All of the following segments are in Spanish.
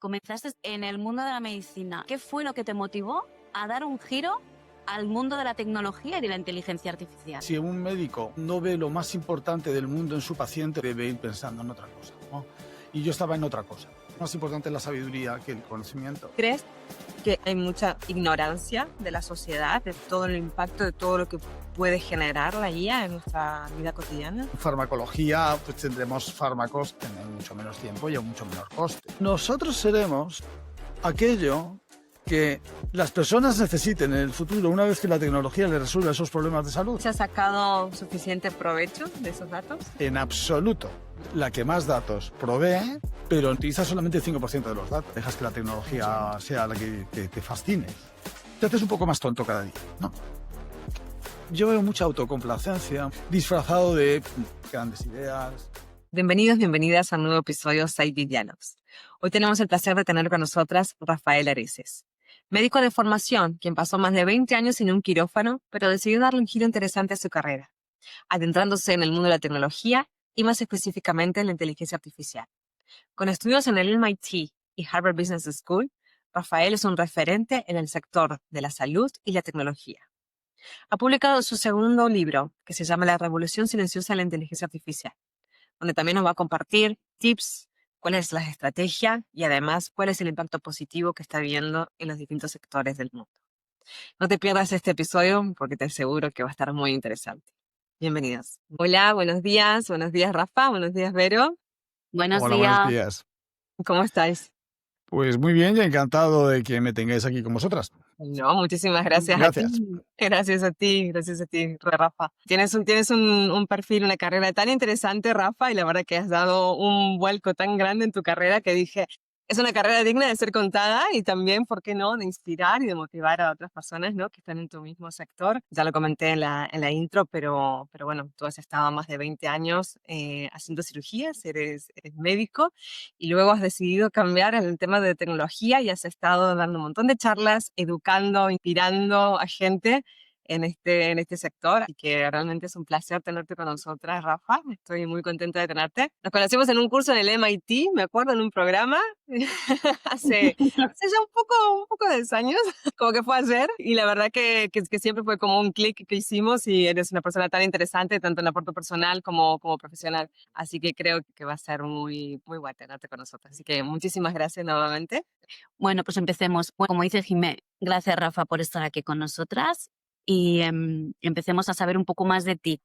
Comenzaste en el mundo de la medicina. ¿Qué fue lo que te motivó a dar un giro al mundo de la tecnología y de la inteligencia artificial? Si un médico no ve lo más importante del mundo en su paciente, debe ir pensando en otra cosa, ¿no? Y yo estaba en otra cosa. Más importante es la sabiduría que el conocimiento. ¿Crees que hay mucha ignorancia de la sociedad, de todo el impacto, de todo lo que puede generar la IA en nuestra vida cotidiana? En farmacología, pues tendremos fármacos en mucho menos tiempo y a mucho menor coste. Nosotros seremos aquello que las personas necesiten en el futuro una vez que la tecnología les resuelva esos problemas de salud. ¿Se ha sacado suficiente provecho de esos datos? En absoluto. La que más datos provee, pero utiliza solamente el 5% de los datos. Dejas que la tecnología sea la que te fascine. Te haces un poco más tonto cada día, ¿no? Yo veo mucha autocomplacencia disfrazado de grandes ideas. Bienvenidos, bienvenidas a un nuevo episodio de Side Diálogos. Hoy tenemos el placer de tener con nosotras Rafael Areces, médico de formación, quien pasó más de 20 años en un quirófano, pero decidió darle un giro interesante a su carrera, adentrándose en el mundo de la tecnología y más específicamente en la inteligencia artificial. Con estudios en el MIT y Harvard Business School, Rafael es un referente en el sector de la salud y la tecnología. Ha publicado su segundo libro, que se llama La Revolución Silenciosa de la Inteligencia Artificial, donde también nos va a compartir tips, cuál es la estrategia y además cuál es el impacto positivo que está viendo en los distintos sectores del mundo. No te pierdas este episodio porque te aseguro que va a estar muy interesante. Bienvenidos. Hola, buenos días Rafa, buenos días Vero. Buenos Hola, días. buenos días. ¿Cómo estáis? Pues muy bien y encantado de que me tengáis aquí con vosotras. No, muchísimas gracias Gracias. a ti. Gracias a ti, Rafa. Tienes un perfil, una carrera tan interesante, Rafa, y la verdad que has dado un vuelco tan grande en tu carrera que dije, es una carrera digna de ser contada y también, ¿por qué no?, de inspirar y de motivar a otras personas, ¿no?, que están en tu mismo sector. Ya lo comenté en la intro, pero bueno, tú has estado más de 20 años haciendo cirugías, eres médico, y luego has decidido cambiar el tema de tecnología y has estado dando un montón de charlas, educando, inspirando a gente en este sector. Así que realmente es un placer tenerte con nosotras, Rafa. Estoy muy contenta de tenerte. Nos conocimos en un curso en el MIT, me acuerdo, en un programa, hace ya un poco de años, como que fue ayer. Y la verdad que siempre fue como un clic que hicimos y eres una persona tan interesante, tanto en el aporte personal como profesional. Así que creo que va a ser muy, muy guay tenerte con nosotros. Así que muchísimas gracias nuevamente. Bueno, pues empecemos. Bueno, como dice Jimé, gracias Rafa por estar aquí con nosotras y empecemos a saber un poco más de ti.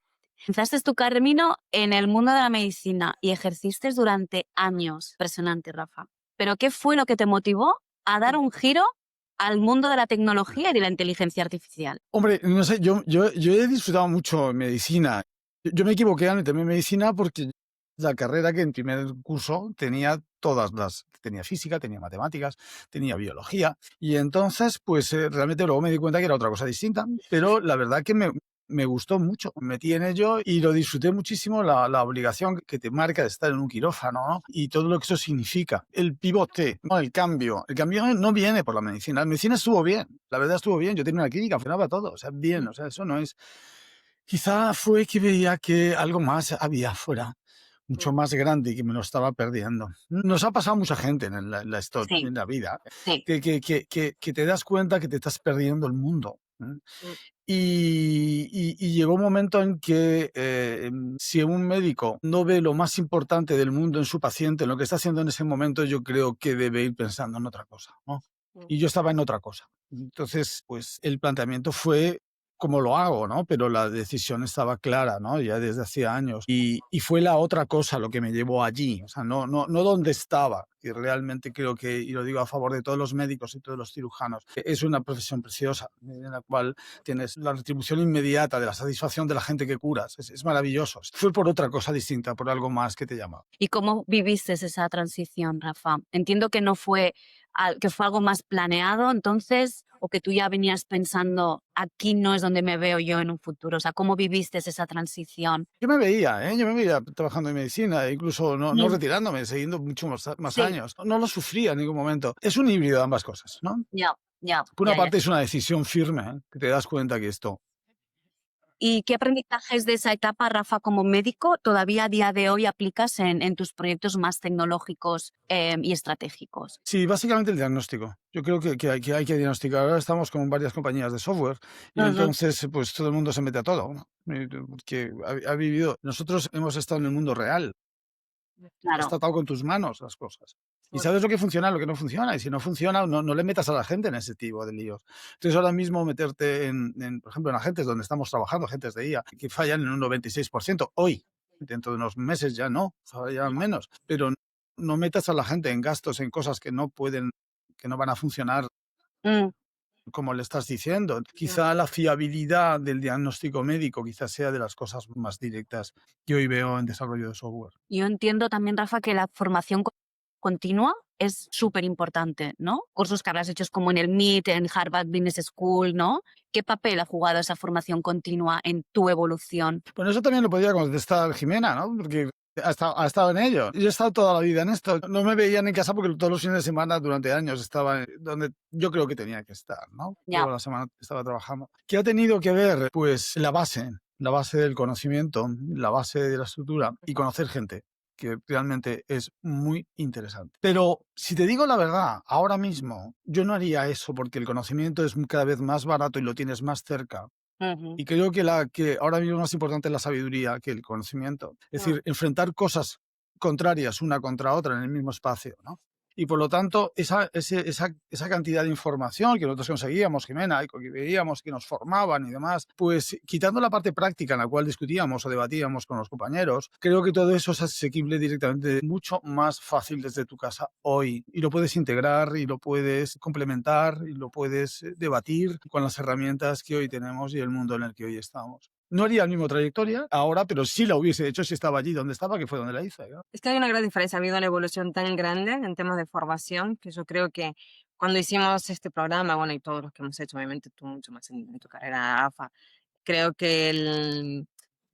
Empezaste tu camino en el mundo de la medicina y ejerciste durante años. Impresionante, Rafa. ¿Pero qué fue lo que te motivó a dar un giro al mundo de la tecnología y de la inteligencia artificial? Hombre, no sé, yo he disfrutado mucho en medicina. Yo me equivoqué al meterme en medicina porque la carrera que en primer curso tenía tenía física, tenía matemáticas, tenía biología. Y entonces, pues realmente luego me di cuenta que era otra cosa distinta. Pero la verdad que me gustó mucho. Me metí en ello y lo disfruté muchísimo, la obligación que te marca de estar en un quirófano, ¿no? Y todo lo que eso significa. El pivote, ¿no? El cambio. El cambio no viene por la medicina. La medicina estuvo bien. La verdad estuvo bien. Yo tenía una clínica, funcionaba todo. O sea, bien. O sea, eso no es... Quizá fue que veía que algo más había afuera, mucho más grande y que me lo estaba perdiendo. Nos ha pasado a mucha gente Sí, en la vida, sí. que te das cuenta que te estás perdiendo el mundo. Y llegó un momento en que si un médico no ve lo más importante del mundo en su paciente, en lo que está haciendo en ese momento, yo creo que debe ir pensando en otra cosa, ¿no? Y yo estaba en otra cosa. Entonces, pues el planteamiento fue como lo hago, ¿no? Pero la decisión estaba clara, ¿no? Ya desde hacía años. Y fue la otra cosa lo que me llevó allí, o sea, no dónde estaba. Y realmente creo que, y lo digo a favor de todos los médicos y todos los cirujanos, que es una profesión preciosa en la cual tienes la retribución inmediata de la satisfacción de la gente que curas. Es maravilloso. Fue por otra cosa distinta, por algo más que te llama. ¿Y cómo viviste esa transición, Rafa? Entiendo que no fue, que fue algo más planeado, entonces, o que tú ya venías pensando, aquí no es donde me veo yo en un futuro. O sea, ¿cómo viviste esa transición? Yo me veía trabajando en medicina, incluso no retirándome, siguiendo mucho más Sí, años. No lo sufría en ningún momento. Es un híbrido de ambas cosas, ¿no? ya, ya, Por una ya, ya. parte es una decisión firme, que te das cuenta que esto ¿Y qué aprendizajes de esa etapa, Rafa, como médico, todavía a día de hoy aplicas en tus proyectos más tecnológicos y estratégicos? Sí, básicamente el diagnóstico. Yo creo que hay que diagnosticar. Ahora estamos con varias compañías de software y Ujú, entonces pues todo el mundo se mete a todo, ¿no? Porque ha vivido. Nosotros hemos estado en el mundo real. Has claro. tratado con tus manos las cosas. Y Bueno, sabes lo que funciona, lo que no funciona. Y si no funciona, no le metas a la gente en ese tipo de líos. Entonces, ahora mismo meterte por ejemplo, en agentes donde estamos trabajando, agentes de IA, que fallan en un 96%. Hoy, dentro de unos meses ya no, fallan menos. Pero no metas a la gente en gastos, en cosas que no pueden, que no van a funcionar Mm, como le estás diciendo. no. Quizá la fiabilidad del diagnóstico médico quizás sea de las cosas más directas que hoy veo en desarrollo de software. Yo entiendo también, Rafa, que la formación continua es súper importante, ¿no? Cursos que habrás hecho como en el MIT, en Harvard Business School, ¿no? ¿Qué papel ha jugado esa formación continua en tu evolución? Bueno, eso también lo podría contestar Jimena, ¿no? Porque ha estado en ello. Yo he estado toda la vida en esto. No me veían en casa porque todos los fines de semana durante años estaba donde yo creo que tenía que estar, ¿no? Ya. Toda la semana estaba trabajando. ¿Qué ha tenido que ver? Pues la base del conocimiento, la base de la estructura y conocer gente, que realmente es muy interesante. Pero si te digo la verdad, ahora mismo yo no haría eso porque el conocimiento es cada vez más barato y lo tienes más cerca. Ujú. Y creo que ahora mismo más importante es la sabiduría que el conocimiento. Es Ah, decir, enfrentar cosas contrarias una contra otra en el mismo espacio, ¿no? Y por lo tanto, esa cantidad de información que nosotros conseguíamos, Jimena, y que veíamos que nos formaban y demás, pues quitando la parte práctica en la cual discutíamos o debatíamos con los compañeros, creo que todo eso es asequible directamente, mucho más fácil desde tu casa hoy. Y lo puedes integrar y lo puedes complementar y lo puedes debatir con las herramientas que hoy tenemos y el mundo en el que hoy estamos. No haría la misma trayectoria ahora, pero sí la hubiese hecho si estaba allí donde estaba, que fue donde la hice, ¿no? es que hay una gran diferencia, ha habido una evolución tan grande en temas de formación que yo creo que cuando hicimos este programa, bueno, y todos los que hemos hecho, obviamente tú mucho más en tu carrera, AFA, creo que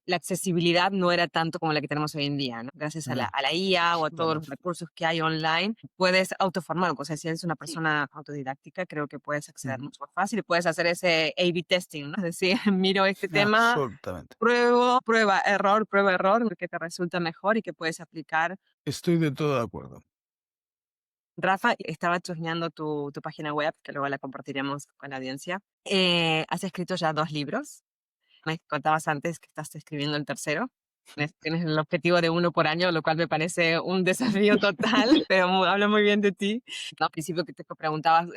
la accesibilidad no era tanto como la que tenemos hoy en día, ¿no? Gracias a Mm. la IA o a todos Bueno, los recursos que hay online, puedes autoformar. O sea, si eres una persona autodidáctica, creo que puedes acceder ujú, mucho más fácil y puedes hacer ese A/B testing, ¿no? Es decir, miro este tema, absolutamente. prueba, error, porque te resulta mejor y que puedes aplicar. Estoy de todo de acuerdo. Rafa, estaba chusmeando tu página web, que luego la compartiremos con la audiencia. Has escrito ya 2 libros. Me contabas antes que estás escribiendo el tercero. Tienes el objetivo de uno por año, lo cual me parece un desafío total, pero habla muy bien de ti. No, al principio que te preguntabas,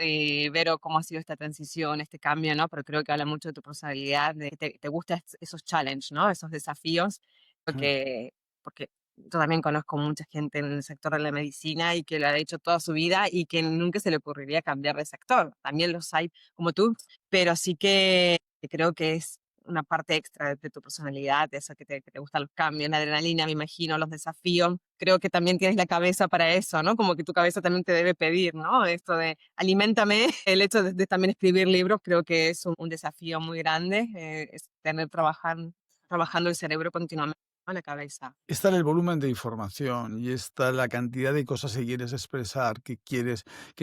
Vero, cómo ha sido esta transición, este cambio, ¿no? Pero creo que habla mucho de tu personalidad, de que te gustan esos challenges, ¿no? Esos desafíos, Mm. porque yo también conozco mucha gente en el sector de la medicina y que lo ha hecho toda su vida y que nunca se le ocurriría cambiar de sector. También los hay como tú, pero sí que creo que es una parte extra de tu personalidad, de eso que te gustan los cambios, la adrenalina, me imagino, los desafíos. Creo que también tienes la cabeza para eso, ¿no? Como que tu cabeza también te debe pedir, ¿no? Esto de aliméntame. El hecho de también escribir libros creo que es un desafío muy grande, es trabajando el cerebro continuamente, ¿no? La cabeza. Está el volumen de información y está la cantidad de cosas que quieres expresar, que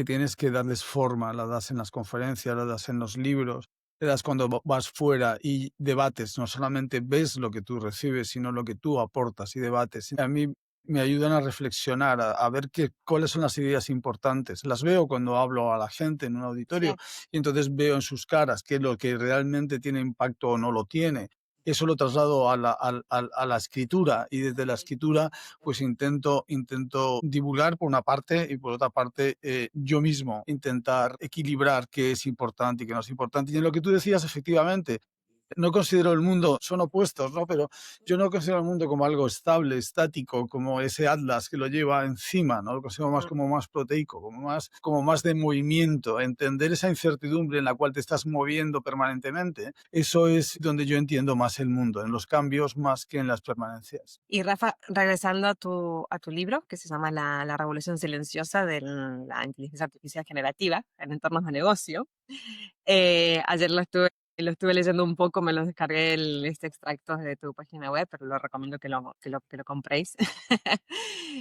tienes que darles forma, la das en las conferencias, la das en los libros, le das cuando vas fuera y debates, no solamente ves lo que tú recibes, sino lo que tú aportas y debates. A mí me ayudan a reflexionar, a ver cuáles son las ideas importantes. Las veo cuando hablo a la gente en un auditorio Sí. y entonces veo en sus caras qué es lo que realmente tiene impacto o no lo tiene. Eso lo traslado a la escritura y desde la escritura pues intento divulgar por una parte y por otra parte yo mismo intentar equilibrar qué es importante y qué no es importante. Y en lo que tú decías, efectivamente, no considero el mundo, son opuestos, ¿no? Pero yo no considero el mundo como algo estable, estático, como ese atlas que lo lleva encima, ¿no? Lo considero más Mm. como más proteico, como más de movimiento, entender esa incertidumbre en la cual te estás moviendo permanentemente. Eso es donde yo entiendo más el mundo, en los cambios más que en las permanencias. Y Rafa, regresando a tu libro, que se llama La Revolución Silenciosa de la Inteligencia Artificial Generativa en entornos de negocio, ayer lo estuve Lo estuve leyendo un poco, me los descargué este extracto de tu página web, pero lo recomiendo que lo compréis.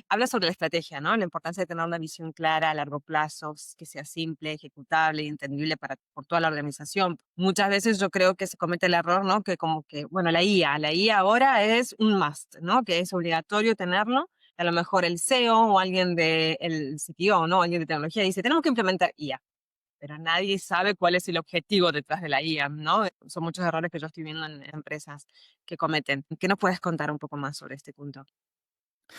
Habla sobre la estrategia, ¿no? La importancia de tener una visión clara a largo plazo, que sea simple, ejecutable y entendible por toda la organización. Muchas veces yo creo que se comete el error, ¿no? Que como que, bueno, la IA ahora es un must, ¿no? Que es obligatorio tenerlo. A lo mejor el CEO o alguien el CTO, ¿no? Alguien de tecnología dice, tenemos que implementar IA, pero nadie sabe cuál es el objetivo detrás de la IA, ¿no? Son muchos errores que yo estoy viendo en empresas que cometen. ¿Qué nos puedes contar un poco más sobre este punto?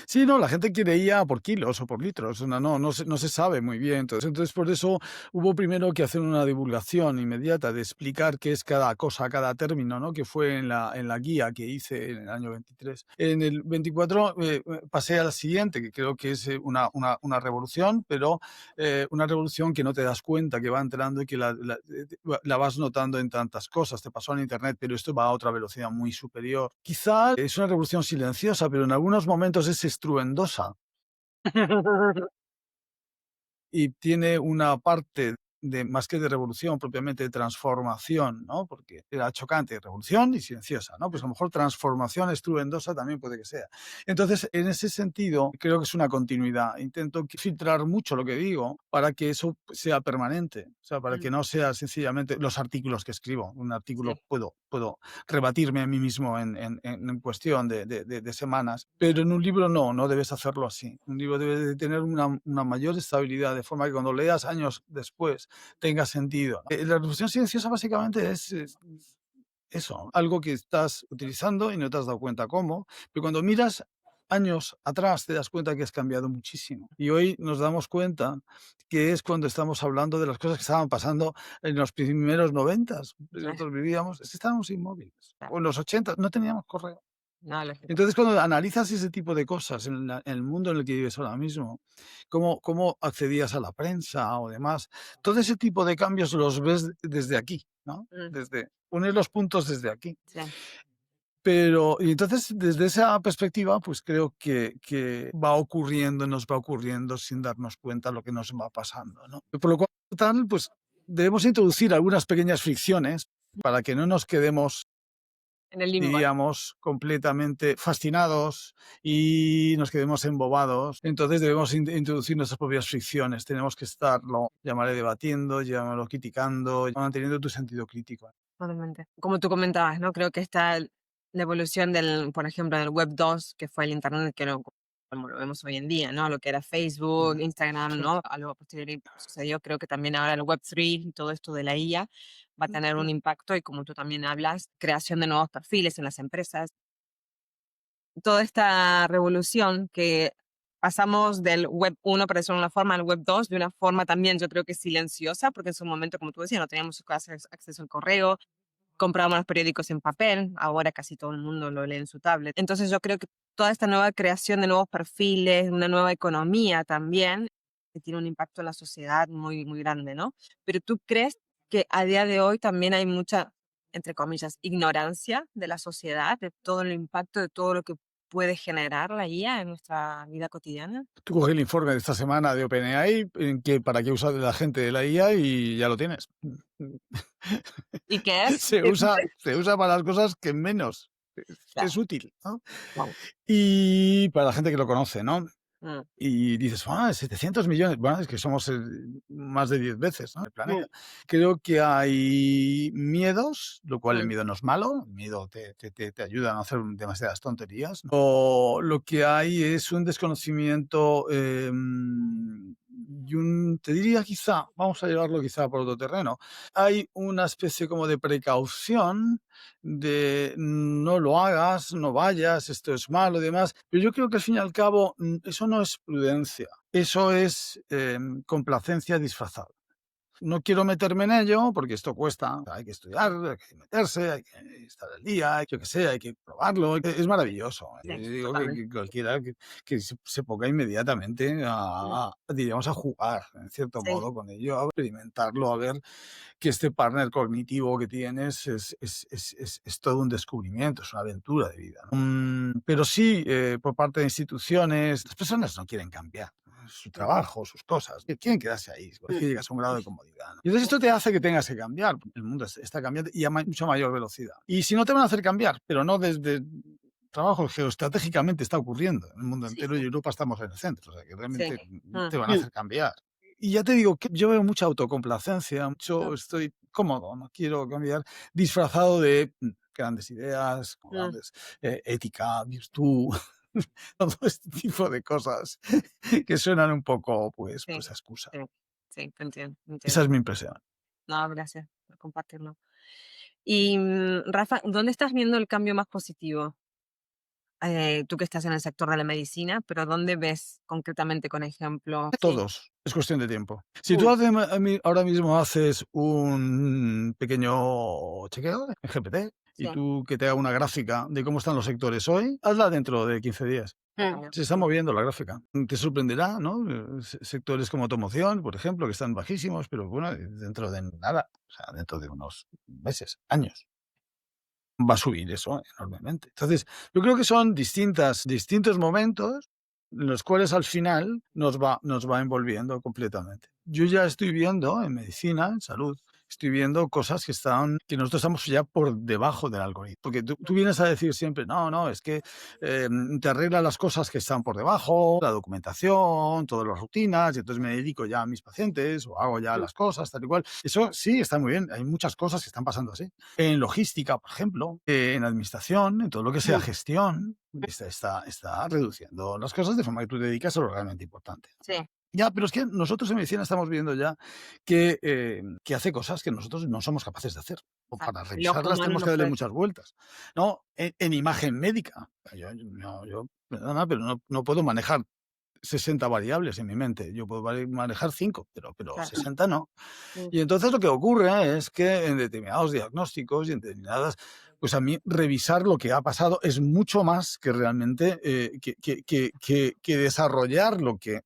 Sí, no, la gente quiere IA por kilos o por litros, no se sabe muy bien. Entonces, por eso hubo primero que hacer una divulgación inmediata de explicar qué es cada cosa, cada término, ¿no? Que fue en la guía que hice en el año 23. En el 24 pasé al siguiente, que creo que es una revolución, pero una revolución que no te das cuenta que va entrando y que la vas notando en tantas cosas. Te pasó en Internet, pero esto va a otra velocidad muy superior. Quizá es una revolución silenciosa, pero en algunos momentos es estruendosa y tiene una parte de más que de revolución, propiamente de transformación, ¿no? Porque era chocante, revolución y silenciosa, ¿no? Pues a lo mejor transformación estruendosa también puede que sea. Entonces, en ese sentido, creo que es una continuidad. Intento filtrar mucho lo que digo para que eso sea permanente, o sea, para que no sea sencillamente los artículos que escribo. Un artículo Sí. puedo rebatirme a mí mismo en cuestión de semanas, pero en un libro no debes hacerlo así. Un libro debe de tener una mayor estabilidad, de forma que cuando leas años después tenga sentido. La revolución silenciosa básicamente es eso, algo que estás utilizando y no te has dado cuenta cómo, pero cuando miras años atrás te das cuenta que has cambiado muchísimo. Y hoy nos damos cuenta que es cuando estamos hablando de las cosas que estaban pasando en los primeros 90. Nosotros vivíamos, es que estábamos inmóviles. O en los 80 no teníamos correo. No, lógico. Entonces, cuando analizas ese tipo de cosas en el mundo en el que vives ahora mismo, cómo accedías a la prensa o demás, todo ese tipo de cambios los ves desde aquí, ¿no? Mm, Desde unir los puntos desde aquí. sí. Pero, y entonces, desde esa perspectiva, pues creo que nos va ocurriendo sin darnos cuenta lo que nos va pasando, ¿no? Por lo cual, tal, pues debemos introducir algunas pequeñas fricciones para que no nos quedemos, En el limbo. diríamos, completamente fascinados y nos quedemos embobados. Entonces debemos introducir nuestras propias fricciones. Tenemos que estarlo, llamaré debatiendo, llamarlo criticando, manteniendo tu sentido crítico. Totalmente. Como tú comentabas, ¿no? Creo que está la evolución por ejemplo, del Web 2, que fue el Internet, como lo vemos hoy en día, ¿no? Lo que era Facebook, Ujú. Instagram, ¿no? Algo posterior sucedió. Creo que también ahora el Web 3 y todo esto de la IA va a tener un impacto y como tú también hablas, creación de nuevos perfiles en las empresas. Toda esta revolución que pasamos del Web 1, por decirlo de una forma, al Web 2, de una forma también yo creo que silenciosa, porque en su momento, como tú decías, no teníamos acceso al correo, comprábamos los periódicos en papel, ahora casi todo el mundo lo lee en su tablet. Entonces yo creo que toda esta nueva creación de nuevos perfiles, una nueva economía también, que tiene un impacto en la sociedad muy, muy grande, ¿no? Pero ¿tú crees que a día de hoy también hay mucha, entre comillas, ignorancia de la sociedad, de todo el impacto, de todo lo que puede generar la IA en nuestra vida cotidiana? Tú coges el informe de esta semana de OpenAI, para qué usa la gente de la IA y ya lo tienes. ¿Y qué es? Se usa para las cosas que menos es Claro. útil, ¿no? Wow. Y para la gente que lo conoce, ¿no? Mm, Y dices, 700 millones, bueno, es que somos más de 10 veces, ¿no? El mm, planeta. Creo que hay miedos, lo cual el mm. miedo no es malo, el miedo te ayuda a no hacer demasiadas tonterías. O lo que hay es un desconocimiento y te diría quizá, vamos a llevarlo quizá por otro terreno, hay una especie como de precaución de no lo hagas, no vayas, esto es malo y demás. Pero yo creo que al fin y al cabo eso no es prudencia, eso es complacencia disfrazada. No quiero meterme en ello porque esto cuesta, hay que estudiar, hay que meterse, hay que estar al día, yo qué sé, hay que probarlo. Es maravilloso. Yo Sí, digo totalmente. que cualquiera que se ponga inmediatamente Mm, diríamos, a jugar, en cierto sí. modo, con ello, a experimentarlo, a ver que este partner cognitivo que tienes es todo un descubrimiento, es una aventura de vida, ¿no? Pero sí, por parte de instituciones, las personas no quieren cambiar. su trabajo, sus cosas, que quieren quedarse ahí, porque llegas a un grado de comodidad, ¿no? Y entonces esto te hace que tengas que cambiar. El mundo está cambiando y a mucha mayor velocidad. Y si no te van a hacer cambiar, pero no desde trabajo geoestratégicamente está ocurriendo en el mundo Sí, entero y Europa estamos en el centro, o sea que sí. realmente Ah, te van a hacer cambiar. Y ya te digo que yo veo mucha autocomplacencia, mucho estoy cómodo, no quiero cambiar, disfrazado de grandes ideas, grandes ética, virtud, todo este tipo de cosas que suenan un poco, pues, sí, pues a excusa. sí, sí, te entiendo, te Esa entiendo. es mi impresión. No, gracias por compartirlo. Y, Rafa, ¿dónde estás viendo el cambio más positivo? Tú que estás en el sector de la medicina, pero ¿dónde ves concretamente con ejemplo? Sí. Todos, es cuestión de tiempo. Si tú ahora mismo haces un pequeño chequeo en GPT y Sí. tú que te haga una gráfica de cómo están los sectores hoy, hazla dentro de 15 días. Años, Se está sí. moviendo la gráfica. Te sorprenderá, ¿no? Sectores como automoción, por ejemplo, que están bajísimos, pero bueno, dentro de nada, o sea, dentro de unos meses, años, va a subir eso enormemente. Entonces, yo creo que son distintos momentos en los cuales al final nos va envolviendo completamente. Yo ya estoy viendo en medicina, en salud, estoy viendo cosas que nosotros estamos ya por debajo del algoritmo. Porque tú vienes a decir siempre, no, es que te arregla las cosas que están por debajo, la documentación, todas las rutinas, y entonces me dedico ya a mis pacientes o hago ya las cosas, tal y cual. Eso sí, está muy bien. Hay muchas cosas que están pasando así. En logística, por ejemplo, en administración, en todo lo que sea gestión, está reduciendo las cosas de forma que tú te dedicas a lo realmente importante. Sí. Ya, pero es que nosotros en medicina estamos viendo ya que hace cosas que nosotros no somos capaces de hacer. O para El ojo revisarlas humano tenemos no que darle puede. muchas vueltas. ¿No? En imagen médica. Perdona, pero no puedo manejar 60 variables en mi mente. Yo puedo manejar 5, pero Claro. 60 no. Mm. Y entonces lo que ocurre es que en determinados diagnósticos y en determinadas, pues a mí revisar lo que ha pasado es mucho más que realmente que desarrollar lo que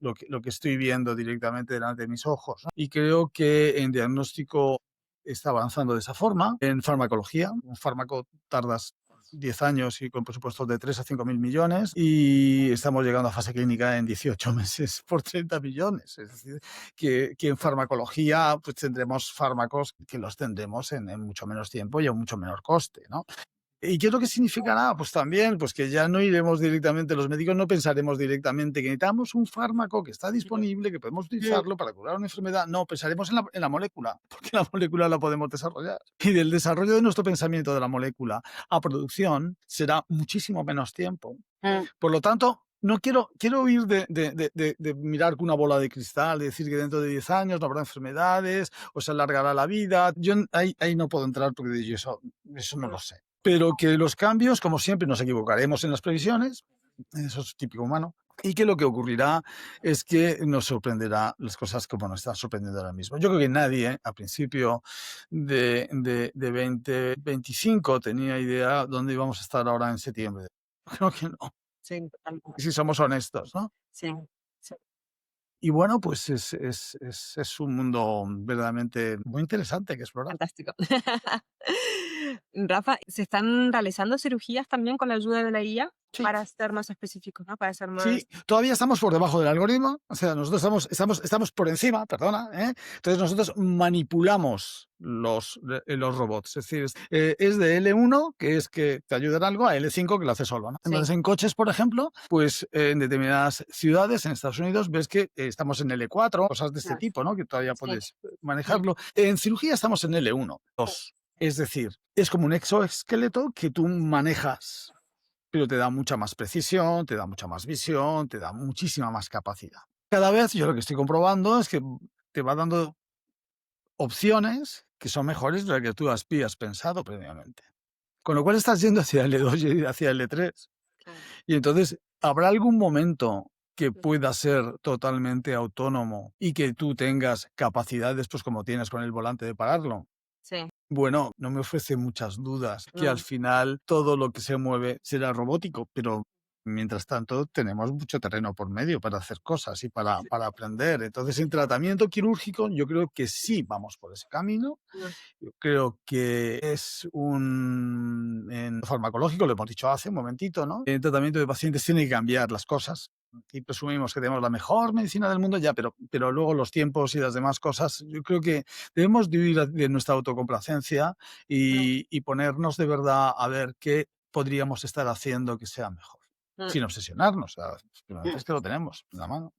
estoy viendo directamente delante de mis ojos, ¿no? Y creo que en diagnóstico está avanzando de esa forma. En farmacología, un fármaco tardas 10 años y con presupuestos de 3 a 5 mil millones y estamos llegando a fase clínica en 18 meses por 30 millones. Es decir, que en farmacología pues tendremos fármacos que los tendremos en mucho menos tiempo y a mucho menor coste, ¿no? ¿Y qué es lo que significará? Pues también pues que ya no iremos directamente, los médicos no pensaremos directamente que necesitamos un fármaco que está disponible, que podemos utilizarlo para curar una enfermedad. No, pensaremos en la molécula, porque la molécula la podemos desarrollar. Y del desarrollo de nuestro pensamiento de la molécula a producción será muchísimo menos tiempo. Por lo tanto, no quiero huir de mirar con una bola de cristal, de decir que dentro de 10 años no habrá enfermedades o se alargará la vida. Yo ahí no puedo entrar porque yo eso no lo sé. Pero que los cambios, como siempre, nos equivocaremos en las previsiones, eso es típico humano, y que lo que ocurrirá es que nos sorprenderá las cosas como nos están sorprendiendo ahora mismo. Yo creo que nadie a principio de 2025 tenía idea dónde íbamos a estar ahora en septiembre. Creo que no, Sí, totalmente. si somos honestos, ¿no? Sí, sí. Y bueno, pues es un mundo verdaderamente muy interesante que explorar. Fantástico. Rafa, ¿se están realizando cirugías también con la ayuda de la IA? Sí. Para ser más específicos, ¿no? Para ser más... Sí, todavía estamos por debajo del algoritmo, o sea, nosotros estamos por encima, perdona, ¿eh? Entonces nosotros manipulamos los robots, es decir, es de L1, que es que te ayuda en algo, a L5, que lo hace solo, ¿no? Sí. Entonces en coches, por ejemplo, pues en determinadas ciudades en Estados Unidos ves que estamos en L4, cosas de este Claro. tipo, ¿no? Que todavía Sí. puedes manejarlo. En cirugía estamos en L1, 2. Es decir, es como un exoesqueleto que tú manejas, pero te da mucha más precisión, te da mucha más visión, te da muchísima más capacidad. Cada vez yo lo que estoy comprobando es que te va dando opciones que son mejores de las que tú has pensado previamente. Con lo cual estás yendo hacia L2 y hacia L3. Claro. Y entonces, ¿habrá algún momento que pueda ser totalmente autónomo y que tú tengas capacidades, pues como tienes con el volante de pararlo? Sí. Bueno, no me ofrece muchas dudas que No. al final todo lo que se mueve será robótico, pero mientras tanto tenemos mucho terreno por medio para hacer cosas y para aprender. Entonces, en tratamiento quirúrgico yo creo que sí vamos por ese camino. Yo creo que es en farmacológico, lo hemos dicho hace un momentito, ¿no? En tratamiento de pacientes tiene que cambiar las cosas. y presumimos que tenemos la mejor medicina del mundo, ya, pero luego los tiempos y las demás cosas, yo creo que debemos de huir de nuestra autocomplacencia y ponernos de verdad a ver qué podríamos estar haciendo que sea mejor, Mm. sin obsesionarnos. O sea, es que lo tenemos en la mano.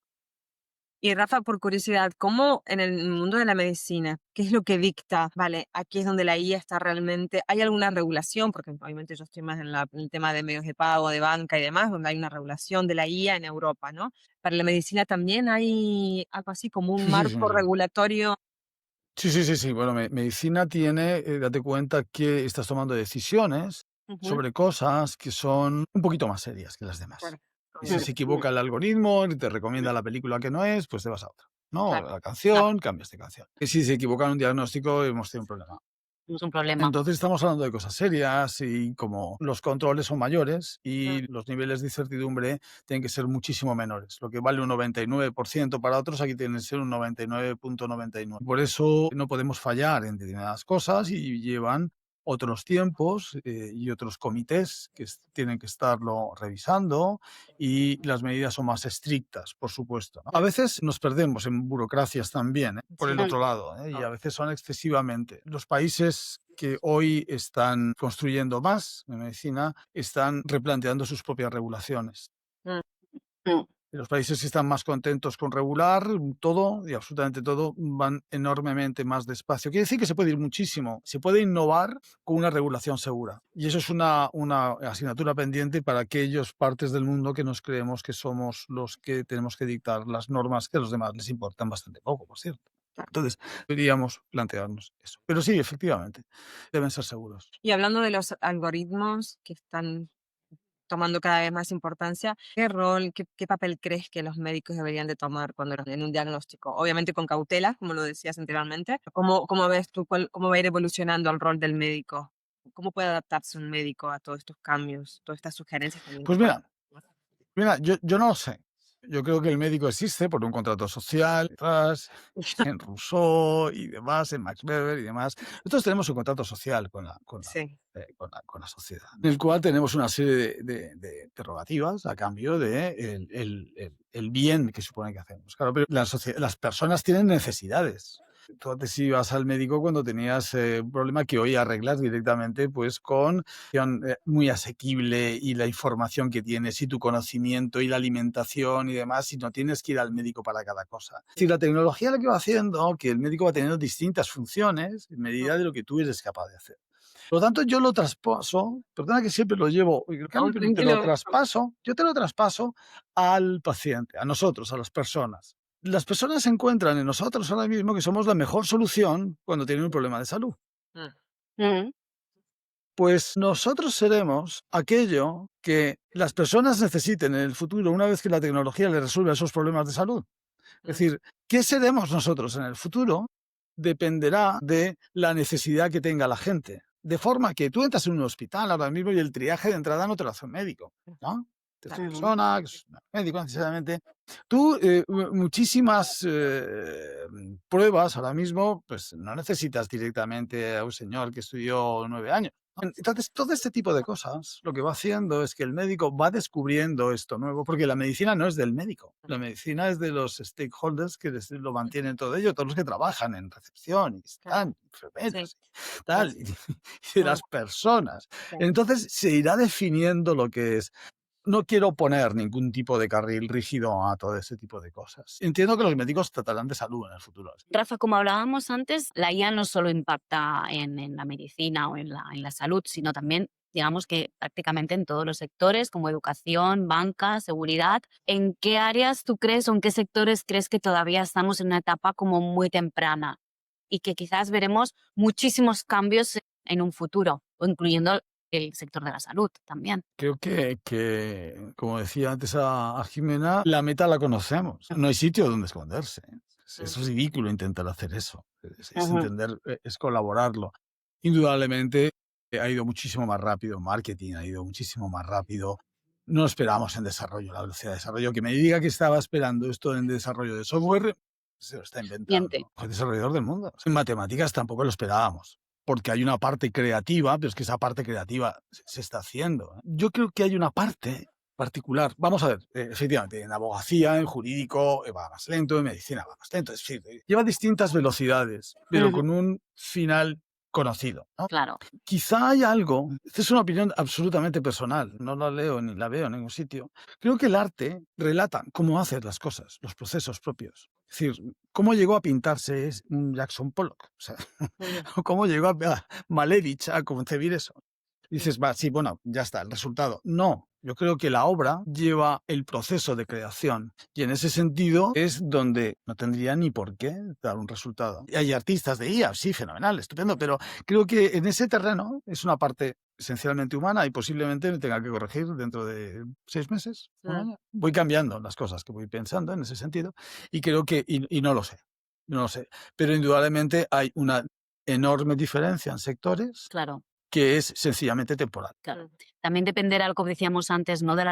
Y Rafa, por curiosidad, ¿cómo en el mundo de la medicina, qué es lo que dicta? Vale, aquí es donde la IA está realmente. ¿Hay alguna regulación? Porque obviamente yo estoy más en el tema de medios de pago, de banca y demás, donde hay una regulación de la IA en Europa, ¿no? Para la medicina también hay algo así como un Sí, sí, sí. marco regulatorio. Sí. Bueno, medicina tiene, date cuenta que estás tomando decisiones Ujú, sobre cosas que son un poquito más serias que las demás. claro, Y si se equivoca el algoritmo y te recomienda la película que no es, pues te vas a otra. No, claro, la canción, cambias de canción. Y si se equivoca en un diagnóstico, hemos tenido un problema. Es un problema. Entonces estamos hablando de cosas serias y como los controles son mayores mm, y los niveles de incertidumbre tienen que ser muchísimo menores. Lo que vale un 99% para otros, aquí tiene que ser un 99,99. Por eso no podemos fallar en determinadas cosas y llevan otros tiempos y otros comités que tienen que estarlo revisando y las medidas son más estrictas, por supuesto, ¿no? A veces nos perdemos en burocracias también, por el sí, otro lado, y oh, a veces son excesivamente. Los países que hoy están construyendo más en medicina están replanteando sus propias regulaciones. mm, Mm. Los países que están más contentos con regular todo y absolutamente todo van enormemente más despacio. Quiere decir que se puede ir muchísimo, se puede innovar con una regulación segura. Y eso es una asignatura pendiente para aquellos partes del mundo que nos creemos que somos los que tenemos que dictar las normas que a los demás les importan bastante poco, por cierto. claro. Entonces, deberíamos plantearnos eso. Pero sí, efectivamente, deben ser seguros. Y hablando de los algoritmos que están tomando cada vez más importancia, ¿qué rol, qué papel crees que los médicos deberían de tomar cuando en un diagnóstico? Obviamente con cautela, como lo decías anteriormente. ¿Cómo ves tú, cómo va a ir evolucionando el rol del médico? ¿Cómo puede adaptarse un médico a todos estos cambios, todas estas sugerencias también que Pues puedan? mira, yo no lo sé. Yo creo que el médico existe por un contrato social, detrás, en Rousseau y demás, en Max Weber y demás. Nosotros tenemos un contrato social Sí, con la sociedad, en el cual tenemos una serie de prerrogativas a cambio de el bien que supone que hacemos. Claro, pero las personas tienen necesidades. Tú antes ibas al médico cuando tenías un problema que hoy arreglas directamente pues con muy asequible y la información que tienes y tu conocimiento y la alimentación y demás, y no tienes que ir al médico para cada cosa. Es decir, la tecnología lo que va haciendo que el médico va teniendo distintas funciones en medida de lo que tú eres capaz de hacer. Por lo tanto, yo lo traspaso, perdona que siempre lo llevo, pero no, tranquilo. yo te lo traspaso al paciente, a nosotros, a las personas. Las personas encuentran en nosotros ahora mismo que somos la mejor solución cuando tienen un problema de salud. Mm, Mm. Pues nosotros seremos aquello que las personas necesiten en el futuro una vez que la tecnología les resuelva esos problemas de salud. Es mm, decir, ¿qué seremos nosotros en el futuro? Dependerá de la necesidad que tenga la gente. De forma que tú entras en un hospital ahora mismo y el triaje de entrada no te lo hace un médico, ¿no? Es una Ujú. persona, que es un médico necesariamente. Tú, muchísimas pruebas ahora mismo, pues no necesitas directamente a un señor que estudió 9 años. Entonces, todo este tipo de cosas lo que va haciendo es que el médico va descubriendo esto nuevo, porque la medicina no es del médico, la medicina es de los stakeholders que lo mantienen todo ello, todos los que trabajan en recepción y claro, están, sí, enfermeros y tal, y de mm, las personas. sí. Entonces, se irá definiendo lo que es. No quiero poner ningún tipo de carril rígido a todo ese tipo de cosas. Entiendo que los médicos tratarán de salud en el futuro. Rafa, como hablábamos antes, la IA no solo impacta en la medicina o en la salud, sino también, digamos que prácticamente en todos los sectores, como educación, banca, seguridad. ¿En qué áreas tú crees o en qué sectores crees que todavía estamos en una etapa como muy temprana y que quizás veremos muchísimos cambios en un futuro, o incluyendo el sector de la salud también? Creo que, como decía antes a Jimena, la meta la conocemos. No hay sitio donde esconderse. Es Mm, ridículo intentar hacer eso. Es Ujú. entender, es colaborarlo. Indudablemente ha ido muchísimo más rápido. Marketing ha ido muchísimo más rápido. No esperamos en desarrollo, la velocidad de desarrollo. Que me diga que estaba esperando esto en desarrollo de software, se lo está Miente. inventando. El desarrollador del mundo. En matemáticas tampoco lo esperábamos porque hay una parte creativa, pero es que esa parte creativa se está haciendo. Yo creo que hay una parte particular. Vamos a ver, efectivamente, en abogacía, en jurídico, va más lento, en medicina va más lento. Es decir, lleva distintas velocidades, pero Ujú, con un final conocido, ¿no? claro. Quizá hay algo, esta es una opinión absolutamente personal, no la leo ni la veo en ningún sitio. Creo que el arte relata cómo haces las cosas, los procesos propios. Es decir, cómo llegó a pintarse un Jackson Pollock, o sea, Ujú, o cómo llegó a Malevich a concebir eso. ujú. Dices, va, sí, bueno, ya está, el resultado. No, yo creo que la obra lleva el proceso de creación y en ese sentido es donde no tendría ni por qué dar un resultado. Y hay artistas de IA, sí, fenomenal, estupendo, pero creo que en ese terreno es una parte esencialmente humana y posiblemente me tenga que corregir dentro de 6 meses, un Mm. año. Voy cambiando las cosas que voy pensando en ese sentido y creo que, y no lo sé, no lo sé, pero indudablemente hay una enorme diferencia en sectores Claro, que es sencillamente temporal. claro. También dependerá, como decíamos antes, ¿no? De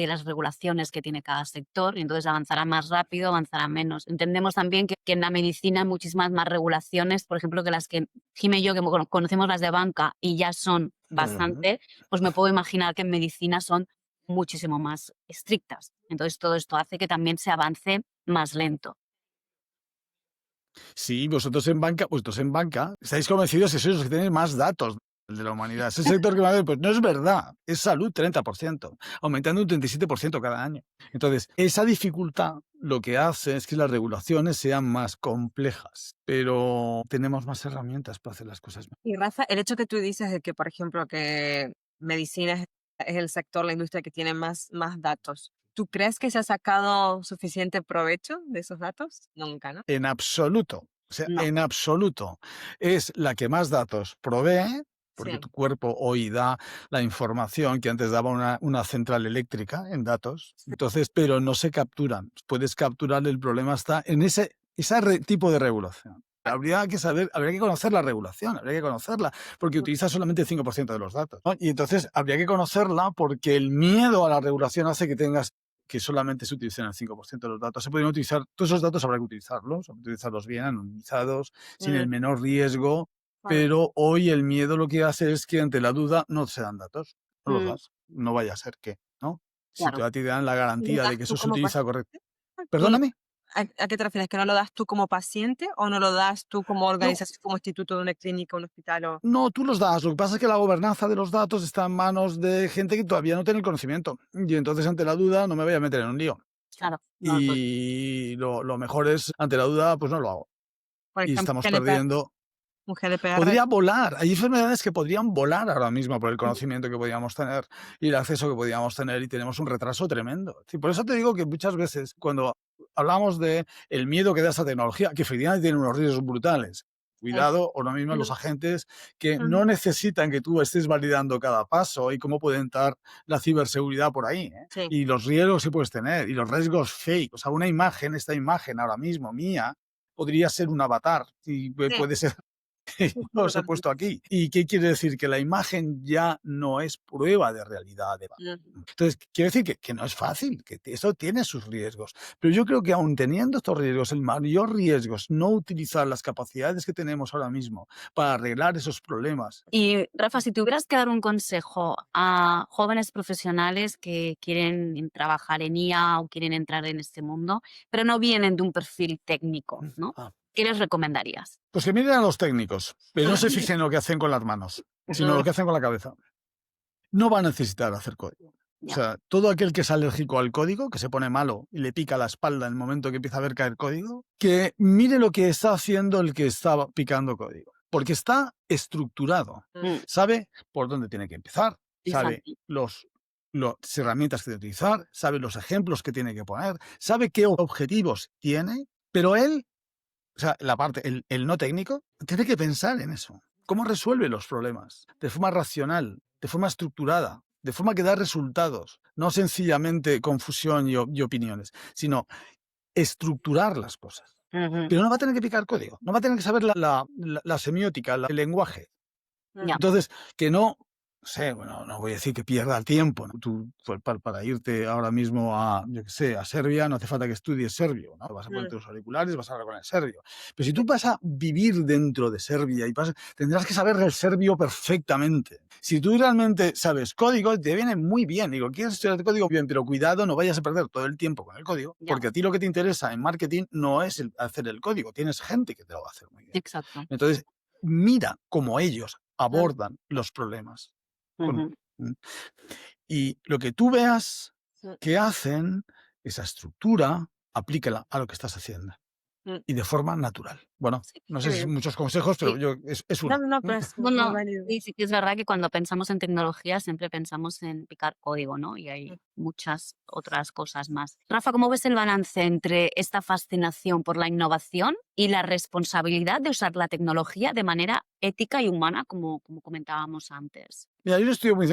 las regulaciones que tiene cada sector, y entonces avanzará más rápido, avanzará menos. Entendemos también que en la medicina hay muchísimas más regulaciones, por ejemplo, que las que Jime y yo, que conocemos las de banca y ya son Ujú. bastante, pues me puedo imaginar que en medicina son muchísimo más estrictas. Entonces todo esto hace que también se avance más lento. Sí, vosotros en banca estáis convencidos que sois los que tenéis más datos de la humanidad. Ese sector que va a haber, pues no es verdad. Es salud 30%, aumentando un 37% cada año. Entonces, esa dificultad lo que hace es que las regulaciones sean más complejas, pero tenemos más herramientas para hacer las cosas. Y Rafa, el hecho que tú dices de que, por ejemplo, que medicina es el sector, la industria que tiene más datos, ¿tú crees que se ha sacado suficiente provecho de esos datos? Nunca, ¿no? En absoluto. O sea, No, en absoluto. Es la que más datos provee, porque Sí. tu cuerpo hoy da la información que antes daba una central eléctrica en datos. Entonces, pero no se capturan. Puedes capturar, el problema está en ese tipo de regulación. Habría que saber, habría que conocer la regulación, habría que conocerla, porque utiliza solamente el 5% de los datos, ¿no? Y entonces habría que conocerla porque el miedo a la regulación hace que tengas que solamente se utilicen el 5% de los datos. Se pueden utilizar, todos esos datos habrá que utilizarlos, utilizarlos bien, anonimizados, sin Mm, el menor riesgo, claro. pero hoy el miedo lo que hace es que ante la duda no se dan datos, no los mm, das, no vaya a ser que, ¿no? Si claro. te dan la ¿Y lo garantía de das que tú eso se como utiliza paciente? correcto. ¿Tú lo- Perdóname. ¿A qué te refieres? ¿Que no lo das tú como paciente o no lo das tú como No, organización, como instituto de una clínica, un hospital? O... no, tú los das. Lo que pasa es que la gobernanza de los datos está en manos de gente que todavía no tiene el conocimiento. Y entonces, ante la duda, no me voy a meter en un lío. Claro, no, Y lo mejor es, ante la duda, pues no lo hago. Por Y ejemplo, estamos GDPR, perdiendo. un GDPR. Podría volar. Hay enfermedades que podrían volar ahora mismo por el conocimiento que podíamos tener y el acceso que podíamos tener, y tenemos un retraso tremendo. Sí, por eso te digo que muchas veces cuando hablamos de el miedo que da esa tecnología, que efectivamente tiene unos riesgos brutales, Ujú, cuidado, o lo mismo los ujú, agentes que ujú. no necesitan que tú estés validando cada paso y cómo puede entrar la ciberseguridad por ahí, ¿eh? Sí, Y los riesgos que puedes tener y los riesgos fake. O sea, una imagen, esta imagen ahora mismo mía, podría ser un avatar y sí, puede ser sí, yo os he totalmente. puesto aquí. ¿Y qué quiere decir? Que la imagen ya no es prueba de realidad. Ujú. Entonces, quiere decir que no es fácil, que eso tiene sus riesgos. Pero yo creo que aun teniendo estos riesgos, el mayor riesgo es no utilizar las capacidades que tenemos ahora mismo para arreglar esos problemas. Y Rafa, si tuvieras que dar un consejo a jóvenes profesionales que quieren trabajar en IA o quieren entrar en este mundo, pero no vienen de un perfil técnico, ¿no? Ah, ¿Qué les recomendarías? pues que miren a los técnicos, pero no se fijen en lo que hacen con las manos, sino en lo Mm, que hacen con la cabeza. No va a necesitar hacer código. O Ya, sea, todo aquel que es alérgico al código, que se pone malo y le pica la espalda en el momento que empieza a ver caer código, que mire lo que está haciendo el que está picando código. Porque está estructurado. mm, mm, Sabe por dónde tiene que empezar, sabe exacto. las herramientas que tiene que utilizar, sabe los ejemplos que tiene que poner, sabe qué objetivos tiene, pero él, o sea, el no técnico, tiene que pensar en eso. ¿Cómo resuelve los problemas? De forma racional, de forma estructurada, de forma que da resultados, no sencillamente confusión y opiniones, sino estructurar las cosas. Ujú, Pero no va a tener que picar código, no va a tener que saber la semiótica, el lenguaje. mm. ya, Entonces, que no no sé, bueno, no voy a decir que pierda el tiempo, ¿no? Tú, pues, para irte ahora mismo a, yo qué sé, a Serbia, no hace falta que estudies serbio, ¿no? Vas a Mm, ponerte los auriculares, vas a hablar con el serbio. Pero si tú vas a vivir dentro de Serbia tendrás que saber el serbio perfectamente. Si tú realmente sabes código, te viene muy bien. Digo, ¿quieres estudiar el código? Bien, pero cuidado, no vayas a perder todo el tiempo con el código, Ya, porque a ti lo que te interesa en marketing no es hacer el código, tienes gente que te lo va a hacer muy bien. exacto. Entonces, mira cómo ellos mm, abordan los problemas. Con, Ujú. y lo que tú veas mm, que hacen, esa estructura, aplícala a lo que estás haciendo. mm. Y de forma natural. Bueno, Sí, no Qué sé si son bien. muchos consejos, pero sí. es No, uno. no, no, pero es muy Bueno, válido. sí que es verdad que cuando pensamos en tecnología siempre pensamos en picar código, ¿no? Y Mm. hay muchas otras cosas más. Rafa, ¿cómo ves el balance entre esta fascinación por la innovación y la responsabilidad de usar la tecnología de manera ética y humana, como comentábamos antes? Mira, hay un estudio muy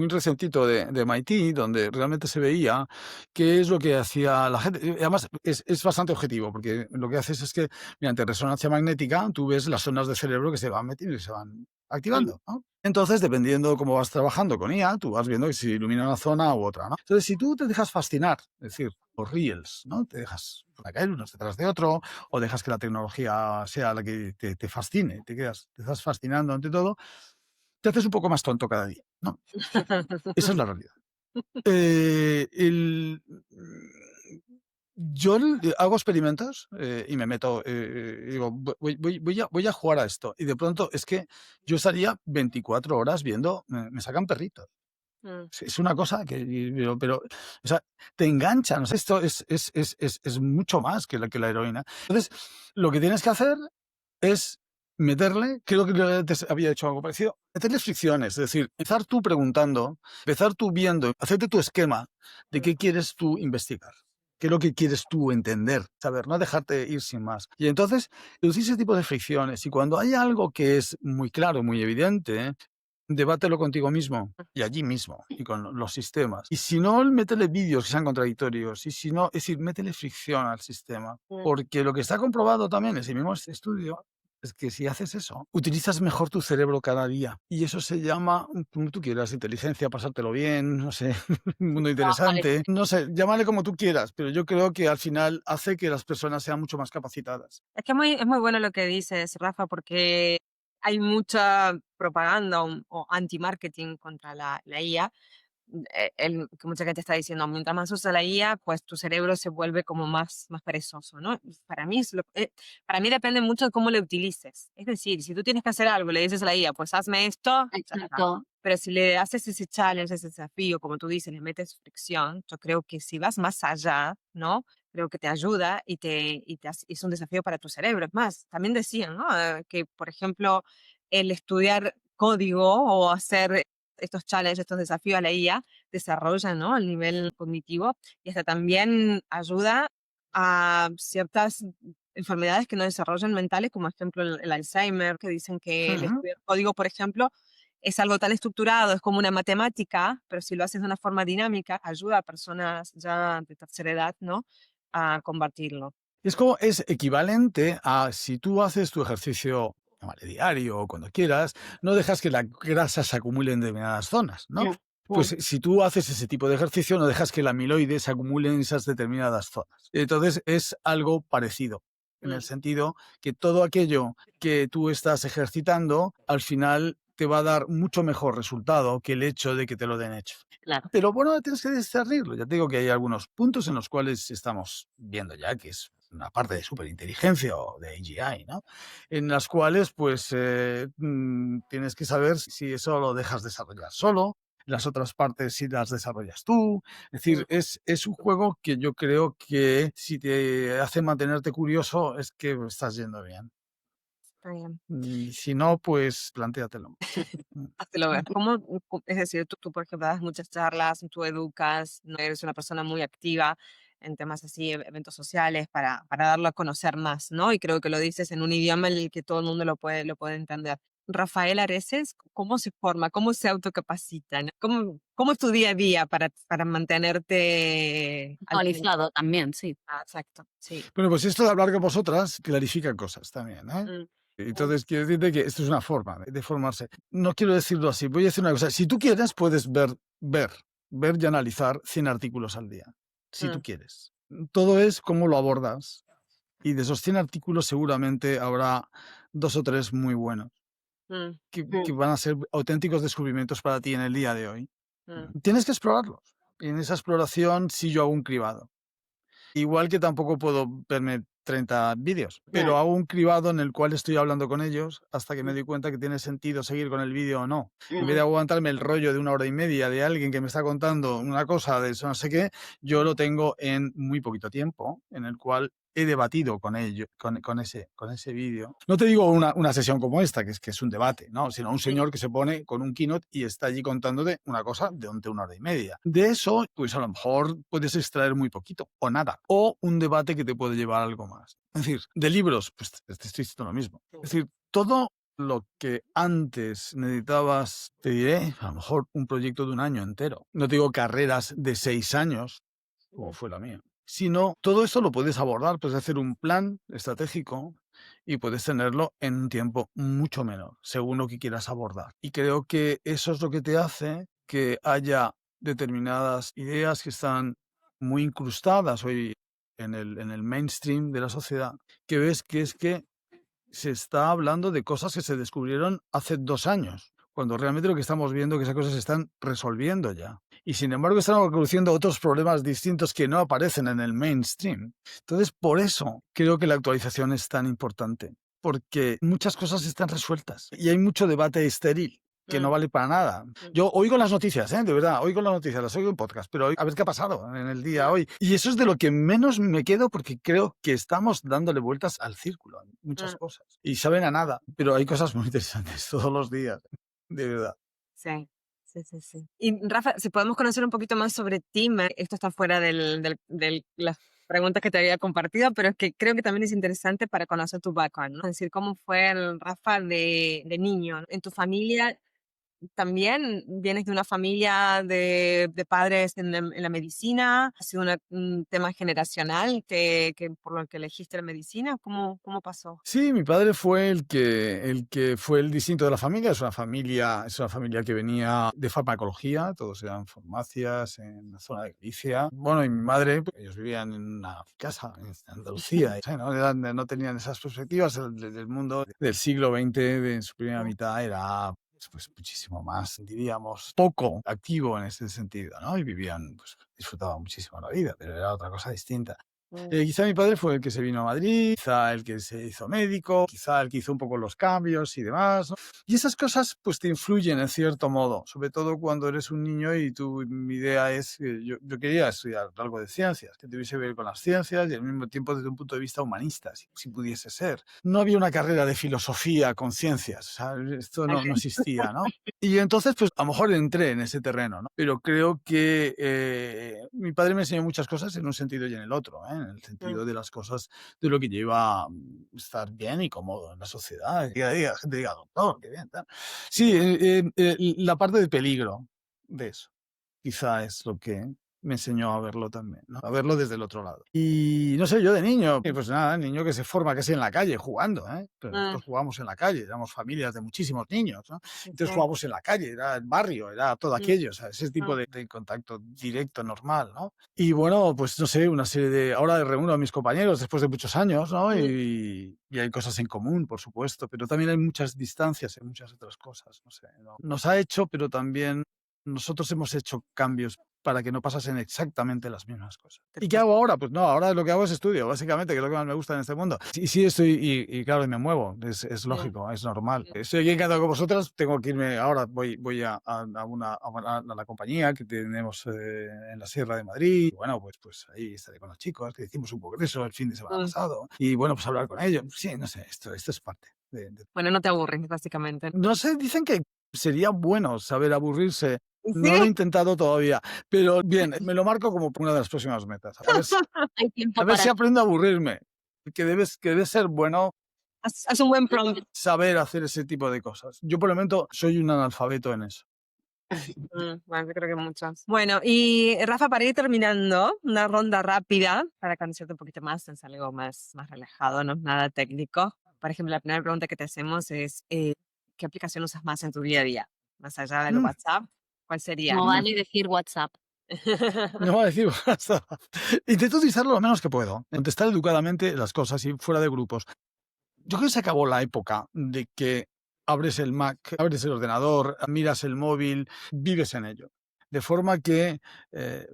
recentito de MIT, donde realmente se veía qué es lo que hacía la gente. Y además, es bastante objetivo, porque lo que haces es que mediante resonancia magnética tú ves las zonas del cerebro que se van metiendo y se van Mm, activando, ¿no? Entonces, dependiendo de cómo vas trabajando con IA, tú vas viendo que si ilumina una zona u otra, ¿no? Entonces, si tú te dejas fascinar, es decir, los reels, ¿no? Te dejas caer unos detrás de otro, o dejas que la tecnología sea la que te fascine, te estás fascinando ante todo, te haces un poco más tonto cada día, ¿no? Esa es la realidad. Yo hago experimentos y me meto, digo, voy a jugar a esto. Y de pronto es que yo estaría 24 horas viendo, me sacan perritos. Mm, Es una cosa pero, o sea, te enganchan. O sea, esto es mucho más que la heroína. Entonces, lo que tienes que hacer es meterle, creo que antes había hecho algo parecido, meterle fricciones, es decir, empezar tú preguntando, empezar tú viendo, hacerte tu esquema de mm. qué quieres tú investigar, qué es lo que quieres tú entender, saber, no dejarte ir sin más. Y entonces, introducir ese tipo de fricciones y cuando hay algo que es muy claro, muy evidente, debátelo contigo mismo y allí mismo y con los sistemas. Y si no, métele vídeos que sean contradictorios. Y si no, es decir, métele fricción al sistema. Mm. Porque lo que está comprobado también, ese mismo estudio, es que si haces eso, utilizas mejor tu cerebro cada día. Y eso se llama, como tú quieras, inteligencia, pasártelo bien, no sé, un mundo trabajar interesante, no sé, llámale como tú quieras, pero yo creo que al final hace que las personas sean mucho más capacitadas. Es que es muy bueno lo que dices, Rafa, porque hay mucha propaganda o anti-marketing contra la IA. Que mucha gente está diciendo, mientras más usa la IA, pues tu cerebro se vuelve como más perezoso, ¿no? Y para mí depende mucho de cómo lo utilices. Es decir, si tú tienes que hacer algo, le dices a la IA, pues hazme esto, ya está. exacto. Pero si le haces ese challenge, ese desafío, como tú dices, le metes fricción, yo creo que si vas más allá, ¿no? Creo que te ayuda es un desafío para tu cerebro. Es más, también decían, ¿no? Que, por ejemplo, el estudiar código o hacer estos challenges, estos desafíos a la IA, desarrolla, ¿no? El nivel cognitivo y hasta también ayuda a ciertas enfermedades que no desarrollan mentales, como ejemplo el Alzheimer, que dicen que el Ujú. estudiar código, por ejemplo, es algo tan estructurado, es como una matemática, pero si lo haces de una forma dinámica, ayuda a personas ya de tercera edad, ¿no? A combatirlo. Es equivalente a si tú haces tu ejercicio llámale diario o cuando quieras, no dejas que la grasa se acumule en determinadas zonas, ¿no? Mm, Pues mm, si tú haces ese tipo de ejercicio, no dejas que la amiloide se acumule en esas determinadas zonas. Entonces es algo parecido, en el Mm, sentido que todo aquello que tú estás ejercitando, al final te va a dar mucho mejor resultado que el hecho de que te lo den hecho. claro. Pero bueno, tienes que discernirlo. Ya te digo que hay algunos puntos en los cuales estamos viendo ya que es una parte de superinteligencia o de AGI, ¿no? En las cuales, pues, tienes que saber si eso lo dejas desarrollar solo, las otras partes si las desarrollas tú. Es decir, mm, es un juego que yo creo que si te hace mantenerte curioso es que estás yendo bien. está bien. Y si no, pues plantéatelo. Mm. Háztelo ver. Es decir, tú, por ejemplo, das muchas charlas, tú educas, no eres una persona muy activa en temas así, eventos sociales, para darlo a conocer más, ¿no? Y creo que lo dices en un idioma en el que todo el mundo lo puede entender. Rafael Areces, ¿cómo se forma? ¿Cómo se autocapacita? ¿No? ¿Cómo es tu día a día para mantenerte actualizado? Actualizado también, sí. Exacto, sí. Bueno, pues esto de hablar con vosotras clarifica cosas también, ¿eh? Mm. Entonces, quiero decirte que esto es una forma de formarse. No quiero decirlo así, voy a decir una cosa. Si tú quieres, puedes ver y analizar 100 artículos al día, si tú Mm, quieres. Todo es cómo lo abordas. Y de esos 100 artículos seguramente habrá 2 o 3 muy buenos, mm, que van a ser auténticos descubrimientos para ti en el día de hoy. mm, Tienes que explorarlos. Y en esa exploración sí yo hago un cribado. Igual que tampoco puedo verme 30 vídeos, pero hago un cribado en el cual estoy hablando con ellos hasta que me doy cuenta que tiene sentido seguir con el vídeo o no. En vez de aguantarme el rollo de 1 hora y media de alguien que me está contando una cosa de eso no sé qué, yo lo tengo en muy poquito tiempo, en el cual he debatido con ello, con ese vídeo. No te digo una sesión como esta, que es un debate, ¿no? Sino un señor que se pone con un keynote y está allí contándote una cosa de 1 hora y media. De eso, pues a lo mejor puedes extraer muy poquito o nada. O un debate que te puede llevar a algo más. Es decir, de libros, pues te estoy diciendo lo mismo. Es decir, todo lo que antes necesitabas, te diré, a lo mejor un proyecto de un año entero. No te digo carreras de 6 años, como fue la mía, sino todo esto lo puedes abordar, puedes hacer un plan estratégico y puedes tenerlo en un tiempo mucho menor, según lo que quieras abordar. Y creo que eso es lo que te hace que haya determinadas ideas que están muy incrustadas hoy en el mainstream de la sociedad, que ves que es que se está hablando de cosas que se descubrieron hace 2 años, cuando realmente lo que estamos viendo es que esas cosas se están resolviendo ya. Y sin embargo están ocurriendo otros problemas distintos que no aparecen en el mainstream. Entonces, por eso creo que la actualización es tan importante, porque muchas cosas están resueltas y hay mucho debate estéril que no vale para nada. Yo oigo las noticias, de verdad, oigo las noticias, las oigo en podcast, pero a ver qué ha pasado en el día hoy. Y eso es de lo que menos me quedo porque creo que estamos dándole vueltas al círculo en muchas mm. cosas. Y saben a nada, pero hay cosas muy interesantes todos los días, de verdad. Sí, sí, sí, sí. Y Rafa, si podemos conocer un poquito más sobre ti, esto está fuera las preguntas que te había compartido, pero es que creo que también es interesante para conocer tu background, ¿no? Es decir, cómo fue el Rafa de niño. En tu familia también vienes de una familia de padres en la medicina, ha sido un tema generacional que por lo que elegiste la medicina, ¿cómo pasó? Sí, mi padre fue el que fue el distinto de la familia. Es una familia que venía de farmacología, todos eran farmacias en la zona de Galicia. Bueno, y mi madre, pues, ellos vivían en una casa en Andalucía, ¿no? No tenían esas perspectivas. El mundo del siglo XX, en su primera mitad, era pues muchísimo más, diríamos, poco activo en ese sentido, ¿no? Y vivían, pues disfrutaban muchísimo la vida, pero era otra cosa distinta. Quizá mi padre fue el que se vino a Madrid, quizá el que se hizo médico, quizá el que hizo un poco los cambios y demás, ¿no? Y esas cosas pues te influyen en cierto modo, sobre todo cuando eres un niño y mi idea es que yo quería estudiar algo de ciencias, que tuviese que ver con las ciencias y al mismo tiempo desde un punto de vista humanista, si pudiese ser. No había una carrera de filosofía con ciencias, ¿sabes? Esto no existía, ¿no? Y entonces, pues a lo mejor entré en ese terreno, ¿no? Pero creo que mi padre me enseñó muchas cosas en un sentido y en el otro, ¿eh? En el sentido de las cosas, de lo que lleva a estar bien y cómodo en la sociedad. Y la gente diga, doctor, qué bien, tal. Sí, la parte de peligro de eso, quizá es lo que me enseñó a verlo también, ¿no? A verlo desde el otro lado. Y no sé, yo de niño, pues nada, niño que se forma casi en la calle jugando, ¿eh? Pero nosotros jugábamos en la calle, éramos familias de muchísimos niños, ¿no? Entonces jugábamos en la calle, era el barrio, era todo aquello, o sea, ese tipo de contacto directo, normal, ¿no? Y bueno, pues no sé, una serie de... Ahora reúno a mis compañeros después de muchos años, ¿no? Y hay cosas en común, por supuesto, pero también hay muchas distancias en muchas otras cosas, no sé, ¿no? Nos ha hecho, pero también nosotros hemos hecho cambios para que no pasasen exactamente las mismas cosas. ¿Y qué hago ahora? Pues no, ahora lo que hago es estudio, básicamente, que es lo que más me gusta en este mundo. Y sí estoy, y claro, me muevo, es lógico, es normal. Estoy aquí encantado con vosotras, tengo que irme ahora, voy a la compañía que tenemos en la Sierra de Madrid. Y bueno, pues ahí estaré con los chicos, que hicimos un congreso el fin de semana pasado. Y bueno, pues hablar con ellos. Sí, no sé, esto es parte de... Bueno, no te aburres, básicamente. No sé, dicen que sería bueno saber aburrirse. No lo he Sí, intentado todavía, pero bien, me lo marco como una de las próximas metas. A ver si, Hay tiempo a ver si para... aprendo a aburrirme. Que debe ser bueno haz un buen prompt. saber hacer ese tipo de cosas. Yo por el momento soy un analfabeto en eso. Bueno, yo creo que muchos. Bueno, y Rafa, para ir terminando, una ronda rápida para conocerte un poquito más, es algo más relajado, no nada técnico, por ejemplo, la primera pregunta que te hacemos es, ¿qué aplicación usas más en tu día a día? Más allá del Mm, WhatsApp, ¿cuál sería? No mm, vale decir WhatsApp. Me va a decir WhatsApp. Intento utilizarlo lo menos que puedo. Contestar educadamente las cosas y fuera de grupos. Yo creo que se acabó la época de que abres el Mac, abres el ordenador, miras el móvil, vives en ello. De forma que eh,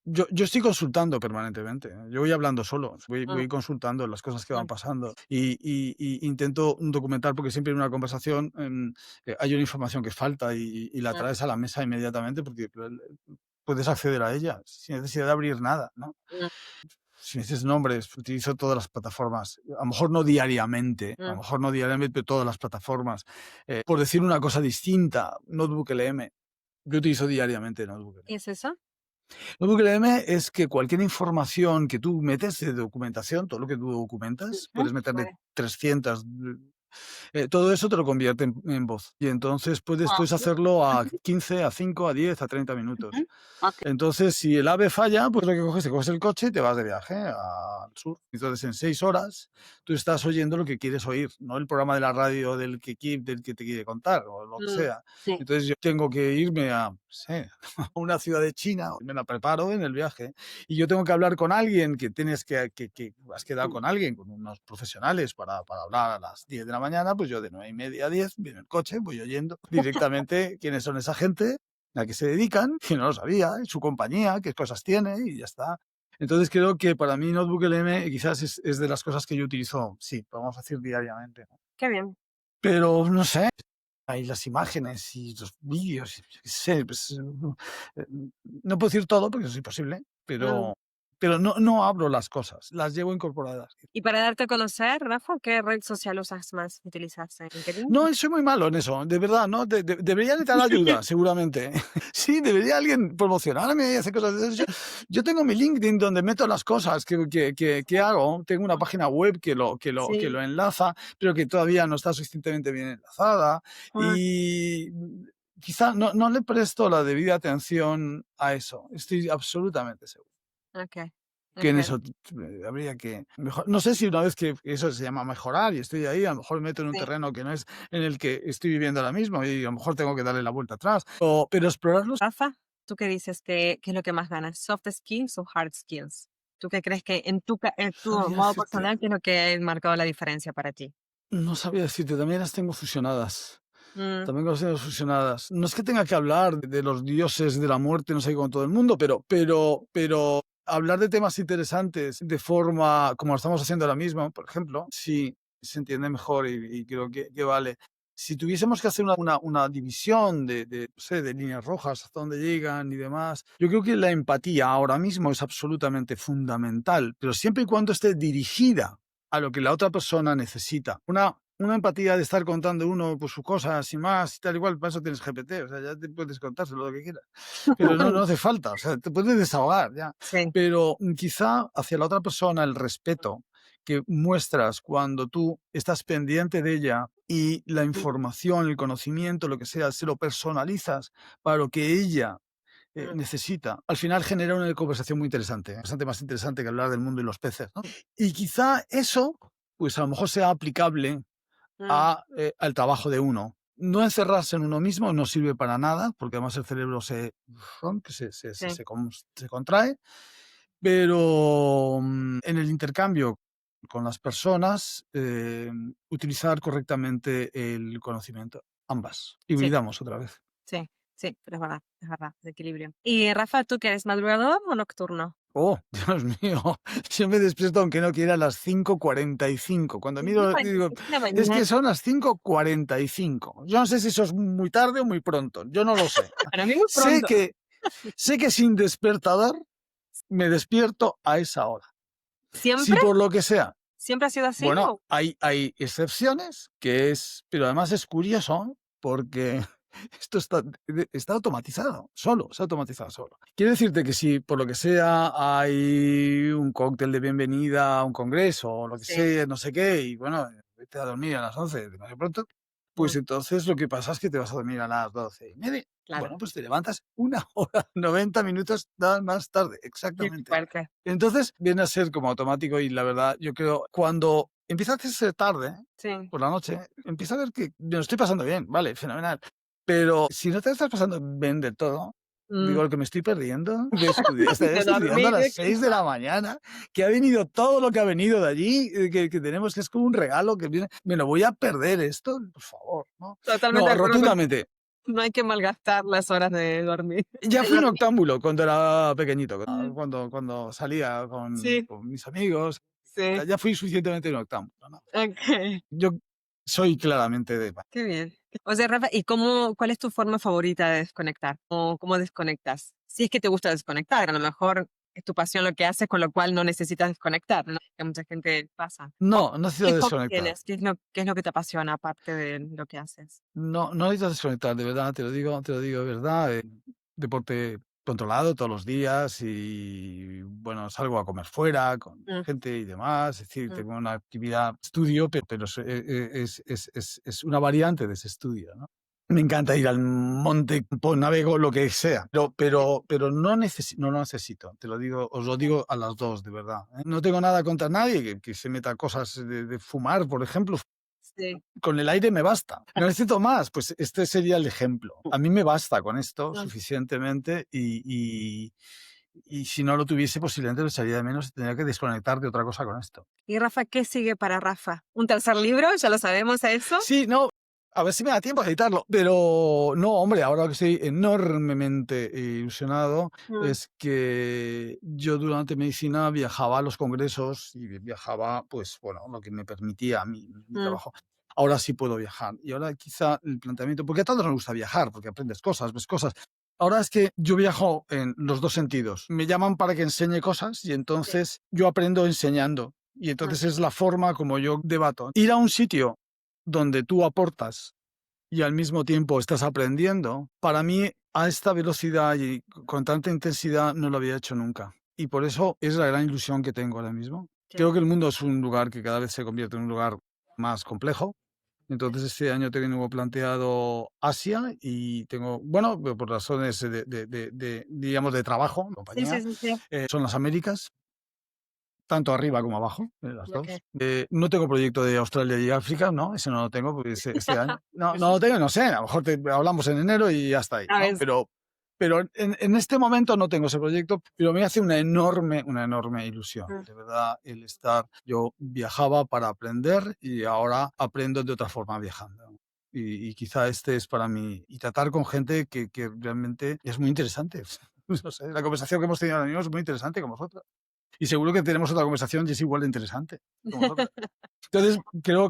yo estoy consultando permanentemente. Yo voy hablando solo, voy Mm, consultando las cosas que van mm, pasando y intento documentar porque siempre en una conversación hay una información que falta y la mm, traes a la mesa inmediatamente porque puedes acceder a ella sin necesidad de abrir nada, ¿no? mm, Si me dices nombres, utilizo todas las plataformas. A lo mejor no diariamente, a lo mm. mejor no diariamente, pero todas las plataformas. Por decir una cosa distinta, Notebook LM. Yo utilizo diariamente Notebook LM. ¿Qué es eso? Notebook LM es que cualquier información que tú metes de documentación, todo lo que tú documentas, Ujú, puedes meterle vale. 300. Todo eso te lo convierte en voz. Y entonces Ah, puedes hacerlo a 15, a 5, a 10, a 30 minutos. ujú. Ok. Entonces, si el AVE falla, pues lo que coges, te coges el coche y te vas de viaje al sur. Entonces, en 6 horas, tú estás oyendo lo que quieres oír, no el programa de la radio del que te quiere contar o lo que Mm, sea. Sí. Entonces, yo tengo que irme a, no sé, a una ciudad de China, me la preparo en el viaje y yo tengo que hablar con alguien que tienes que has quedado con alguien, con unos profesionales para hablar a las 10 de la mañana, pues yo de 9:30 a 10 viene el coche, voy oyendo directamente quiénes son esa gente, a qué se dedican, que no lo sabía, y su compañía, qué cosas tiene y ya está. Entonces creo que para mí Notebook LM quizás es de las cosas que yo utilizo, sí, vamos a decir diariamente, ¿no? qué bien. Pero no sé, hay las imágenes y los vídeos, yo qué sé, pues, eh, no puedo decir todo porque eso es imposible, Mm. pero no abro las cosas, las llevo incorporadas. Y para darte a conocer, Rafa, ¿qué red social usas más? ¿Utilizas LinkedIn? No, soy muy malo en eso, de verdad, ¿no? Debería necesitar ayuda, seguramente. Sí, debería alguien promocionarme y hacer cosas de esas. Yo tengo mi LinkedIn donde meto las cosas que hago. Tengo una página web que Sí. lo enlaza, pero que todavía no está suficientemente bien enlazada. Ah, Y quizá no le presto la debida atención a eso. Estoy absolutamente seguro ok, que en ok. eso habría que mejorar. No sé si una vez que eso se llama mejorar y estoy ahí, a lo mejor me meto en un Sí. terreno que no es en el que estoy viviendo ahora mismo y a lo mejor tengo que darle la vuelta atrás. Pero explorarlos. Rafa, ¿tú qué dices? ¿Qué es lo que más ganas? ¿Soft skills o hard skills? ¿Tú qué crees que en tu Sabría modo decirte, personal, qué es lo que ha marcado la diferencia para ti? no sabría decirte, también las tengo fusionadas. Mm, También las tengo fusionadas. No es que tenga que hablar de los dioses de la muerte, no sé, con todo el mundo, pero hablar de temas interesantes de forma como lo estamos haciendo ahora mismo, por ejemplo, sí se entiende mejor y creo que vale. Si tuviésemos que hacer una división no sé, de líneas rojas, hasta dónde llegan y demás, yo creo que la empatía ahora mismo es absolutamente fundamental, pero siempre y cuando esté dirigida a lo que la otra persona necesita. Una empatía de estar contando uno pues, sus cosas y más y tal igual, para eso tienes GPT, o sea, ya te puedes contárselo lo que quieras. Pero no hace falta, o sea, te puedes desahogar ya. sí. Pero quizá hacia la otra persona el respeto que muestras cuando tú estás pendiente de ella y la Mm, información, el conocimiento, lo que sea, se lo personalizas para lo que ella mm, necesita, al final genera una conversación muy interesante, bastante más interesante que hablar del mundo y los peces, ¿no? Y quizá eso, pues a lo mejor sea aplicable mm, al trabajo de uno. No encerrarse en uno mismo no sirve para nada, porque además el cerebro sí. se contrae, pero en el intercambio con las personas, utilizar correctamente el conocimiento, ambas. Sí, Hibridamos otra vez. sí, sí, pero es verdad, es equilibrio. Y Rafa, ¿tú qué eres, madrugador o nocturno? Oh, Dios mío, yo me despierto aunque no quiera a las 5:45. Cuando miro, digo, 5:45 de la es mañana. que son las 5:45. Yo no sé si eso es muy tarde o muy pronto, yo no lo sé. Para mí muy Sé pronto. que, sé que sin despertador me despierto a esa hora. Si ¿Siempre? por lo que sea, ¿Siempre ha sido así? bueno, O hay excepciones, pero además es curioso porque esto está automatizado, solo, se ha automatizado solo. Quiero decirte que si por lo que sea hay un cóctel de bienvenida a un congreso o lo que sí, sea, no sé qué, y bueno, vete a dormir a las 11 de pronto, pues mm, entonces lo que pasa es que te vas a dormir a las 12:30. claro, Bueno, pues te levantas 1 hora, 90 minutos nada más tarde, qué exactamente. fuerte. Entonces viene a ser como automático y la verdad, yo creo, cuando empieza a hacerse tarde, Sí. por la noche, empieza a ver que me lo estoy pasando bien, vale, fenomenal. Pero si no te estás pasando bien de todo, Mm. digo, lo que me estoy perdiendo de estudiar, estaré De estudiando a dormir, las 6 de la mañana, que ha venido todo lo que ha venido de allí, que tenemos, que es como un regalo que viene. ¿Me lo voy a perder esto? Por favor, ¿no? totalmente No, de acuerdo con rotundamente. no hay que malgastar las horas de dormir. Ya De fui dormir. noctámbulo cuando era pequeñito, Mm. cuando salía Sí, con mis amigos. sí. Ya fui suficientemente noctámbulo, ¿no? Okey, Yo soy claramente de... qué bien. O sea, Rafa, ¿y cuál es tu forma favorita de desconectar? ¿O cómo desconectas? Si es que te gusta desconectar, a lo mejor es tu pasión lo que haces, con lo cual no necesitas desconectar, ¿no? Que a mucha gente pasa. ¿O No, no necesito qué hobby desconectar. tienes? ¿Qué es lo que te apasiona aparte de lo que haces? No, no necesitas desconectar, de verdad, te lo digo de verdad. Deporte controlado todos los días y, bueno, salgo a comer fuera con Mm, gente y demás. Es decir, mm. tengo una actividad estudio, pero es una variante de ese estudio, ¿no? Me encanta ir al monte, navego, lo que sea, pero no lo necesito, te lo digo, os lo digo a las dos, de verdad. ¿Eh? No tengo nada contra nadie que se meta cosas de fumar, por ejemplo. Sí. Con el aire me basta. No necesito más. Pues este sería el ejemplo. A mí me basta con esto Mm. suficientemente y si no lo tuviese, posiblemente lo echaría de menos y tendría que desconectar de otra cosa con esto. Y Rafa, ¿qué sigue para Rafa? ¿Un tercer libro? ¿Ya lo sabemos eso? Sí, no, a ver si me da tiempo a editarlo, pero no, hombre, ahora que estoy enormemente ilusionado Mm, es que yo durante medicina viajaba a los congresos y viajaba, pues bueno, lo que me permitía mi mm, trabajo. Ahora sí puedo viajar y ahora quizá el planteamiento, porque a todos nos gusta viajar, porque aprendes cosas, ves cosas. Ahora es que yo viajo en los dos sentidos. Me llaman para que enseñe cosas y sí, entonces yo aprendo enseñando. Y mm, entonces es la forma como yo debato. Ir a un sitio donde tú aportas y al mismo tiempo estás aprendiendo, para mí a esta velocidad y con tanta intensidad no lo había hecho nunca. Y por eso es la gran ilusión que tengo ahora mismo. sí, Creo que el mundo es un lugar que cada vez se convierte en un lugar más complejo. Entonces este año tengo planteado Asia y tengo, bueno, por razones digamos, de trabajo, sí, sí, compañía, sí, sí. son las Américas, tanto arriba como abajo, las Ok. dos. No tengo proyecto de Australia y África, ¿no? Ese no lo tengo porque este año. No, Pues no sí. lo tengo, no sé, a lo mejor hablamos en enero y ya está ahí, A ¿no? ver, Pero en este momento no tengo ese proyecto, pero me hace una enorme ilusión. mm, De verdad, el estar, yo viajaba para aprender y ahora aprendo de otra forma viajando. Y quizá este es para mí, y tratar con gente que realmente es muy interesante. No sé, la conversación que hemos tenido ahora mismo es muy interesante con vosotros. Y seguro que tenemos otra conversación y es igual de interesante con vosotros. Entonces,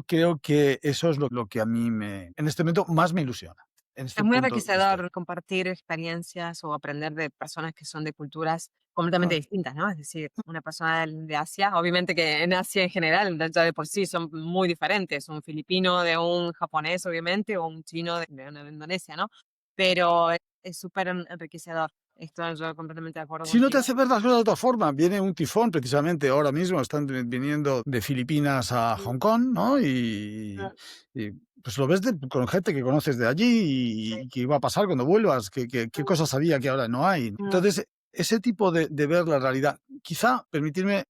creo que eso es lo que a mí en este momento más me ilusiona, en es este muy punto que estoy. enriquecedor compartir experiencias o aprender de personas que son de culturas completamente Ah, distintas, ¿no? Es decir, una persona de Asia, obviamente que en Asia en general, ya de por sí son muy diferentes, un filipino de un japonés, obviamente, o un chino de una de Indonesia, ¿no? Pero es súper enriquecedor. Estoy yo completamente de acuerdo si no te contigo. hace ver las cosas de otra forma, viene un tifón precisamente ahora mismo, están viniendo de Filipinas a Mm, Hong Kong, ¿no? mm, Y, pues lo ves con gente que conoces de allí sí, y qué va a pasar cuando vuelvas, qué cosas había que ahora no hay. mm, Entonces, ese tipo de ver la realidad, quizá permitirme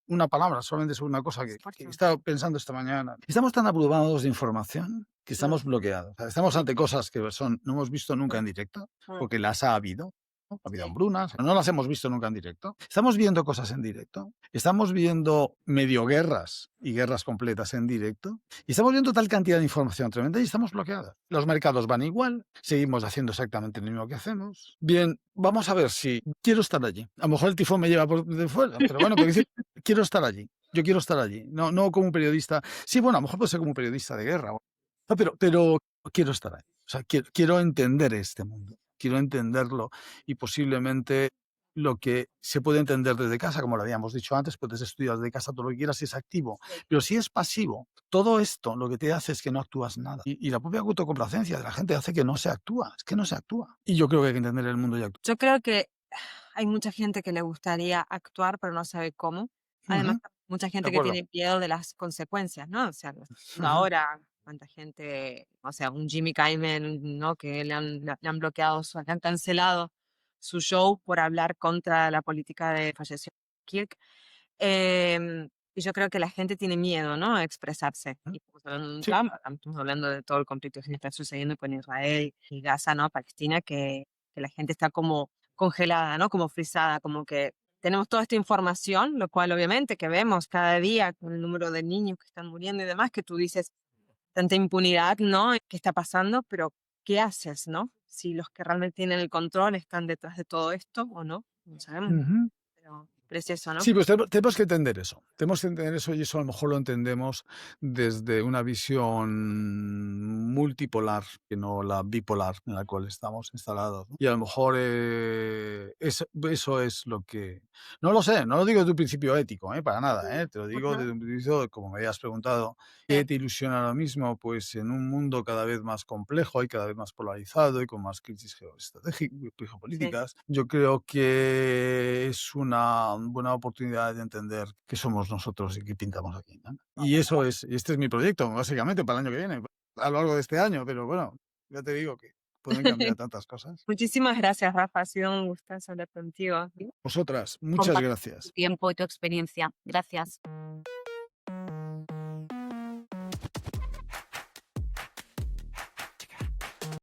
una palabra, solamente sobre una cosa por que he supuesto. estado pensando esta mañana. Estamos tan abrumados de información que Mm, estamos bloqueados. O sea, estamos ante cosas que no hemos visto nunca mm, en directo, mm, porque las ha habido. ¿No? Ha habido sí, hambrunas, no las hemos visto nunca en directo. Estamos viendo cosas en directo, estamos viendo medio guerras y guerras completas en directo, y estamos viendo tal cantidad de información tremenda y estamos bloqueados. Los mercados van igual, seguimos haciendo exactamente lo mismo que hacemos. Bien, vamos a ver si quiero estar allí. A lo mejor el tifón me lleva por de fuera, pero bueno, pero quiero estar allí. Yo quiero estar allí, no como un periodista. Sí, bueno, a lo mejor puede ser como un periodista de guerra, no, pero quiero estar ahí. O sea, quiero entender este mundo, quiero entenderlo y posiblemente lo que se puede entender desde casa, como lo habíamos dicho antes, puedes estudiar desde casa todo lo que quieras si es activo, sí. pero si es pasivo, todo esto lo que te hace es que no actúas nada. Y la propia autocomplacencia de la gente hace que no se actúa, es que no se actúa. Y yo creo que hay que entender el mundo y actuar. Yo creo que hay mucha gente que le gustaría actuar, pero no sabe cómo. Además, Ujú, mucha de gente que acuerdo. tiene miedo de las consecuencias, ¿no? O sea, lo está viendo Ujú. ahora, cuánta gente, o sea, un Jimmy Kimmel, ¿no? Que le han bloqueado, le han cancelado su show por hablar contra la política de falleció Kirk. Y yo creo que la gente tiene miedo, ¿no? A expresarse. Y estamos hablando de un Sí. Trump, estamos hablando de todo el conflicto que está sucediendo con Israel y Gaza, ¿no? Palestina, que la gente está como congelada, ¿no? Como frisada, como que tenemos toda esta información, lo cual obviamente que vemos cada día con el número de niños que están muriendo y demás, que tú dices, tanta impunidad, ¿no? ¿Qué está pasando? Pero, ¿qué haces, no? Si los que realmente tienen el control están detrás de todo esto o no, no sabemos. Ujú. Pero es eso, ¿no? Sí, pues tenemos que entender eso. Tenemos que entender eso y eso a lo mejor lo entendemos desde una visión multipolar, que no la bipolar en la cual estamos instalados, ¿no? Y a lo mejor eso es lo que... No lo sé, no lo digo desde un principio ético, para nada, te lo digo Ujú. desde un principio, como me habías preguntado, ¿qué te ilusiona ahora mismo? Pues en un mundo cada vez más complejo y cada vez más polarizado y con más crisis geoestratégicas, Sí, geopolíticas, yo creo que es una buena oportunidad de entender qué somos nosotros y qué pintamos aquí, ¿no? Y este es mi proyecto, básicamente, para el año que viene, a lo largo de este año, pero bueno, ya te digo que pueden cambiar tantas cosas. Muchísimas gracias, Rafa. Ha sido un gustazo hablar contigo. Vosotras, muchas Compartir tu gracias. tiempo y tu experiencia. Gracias.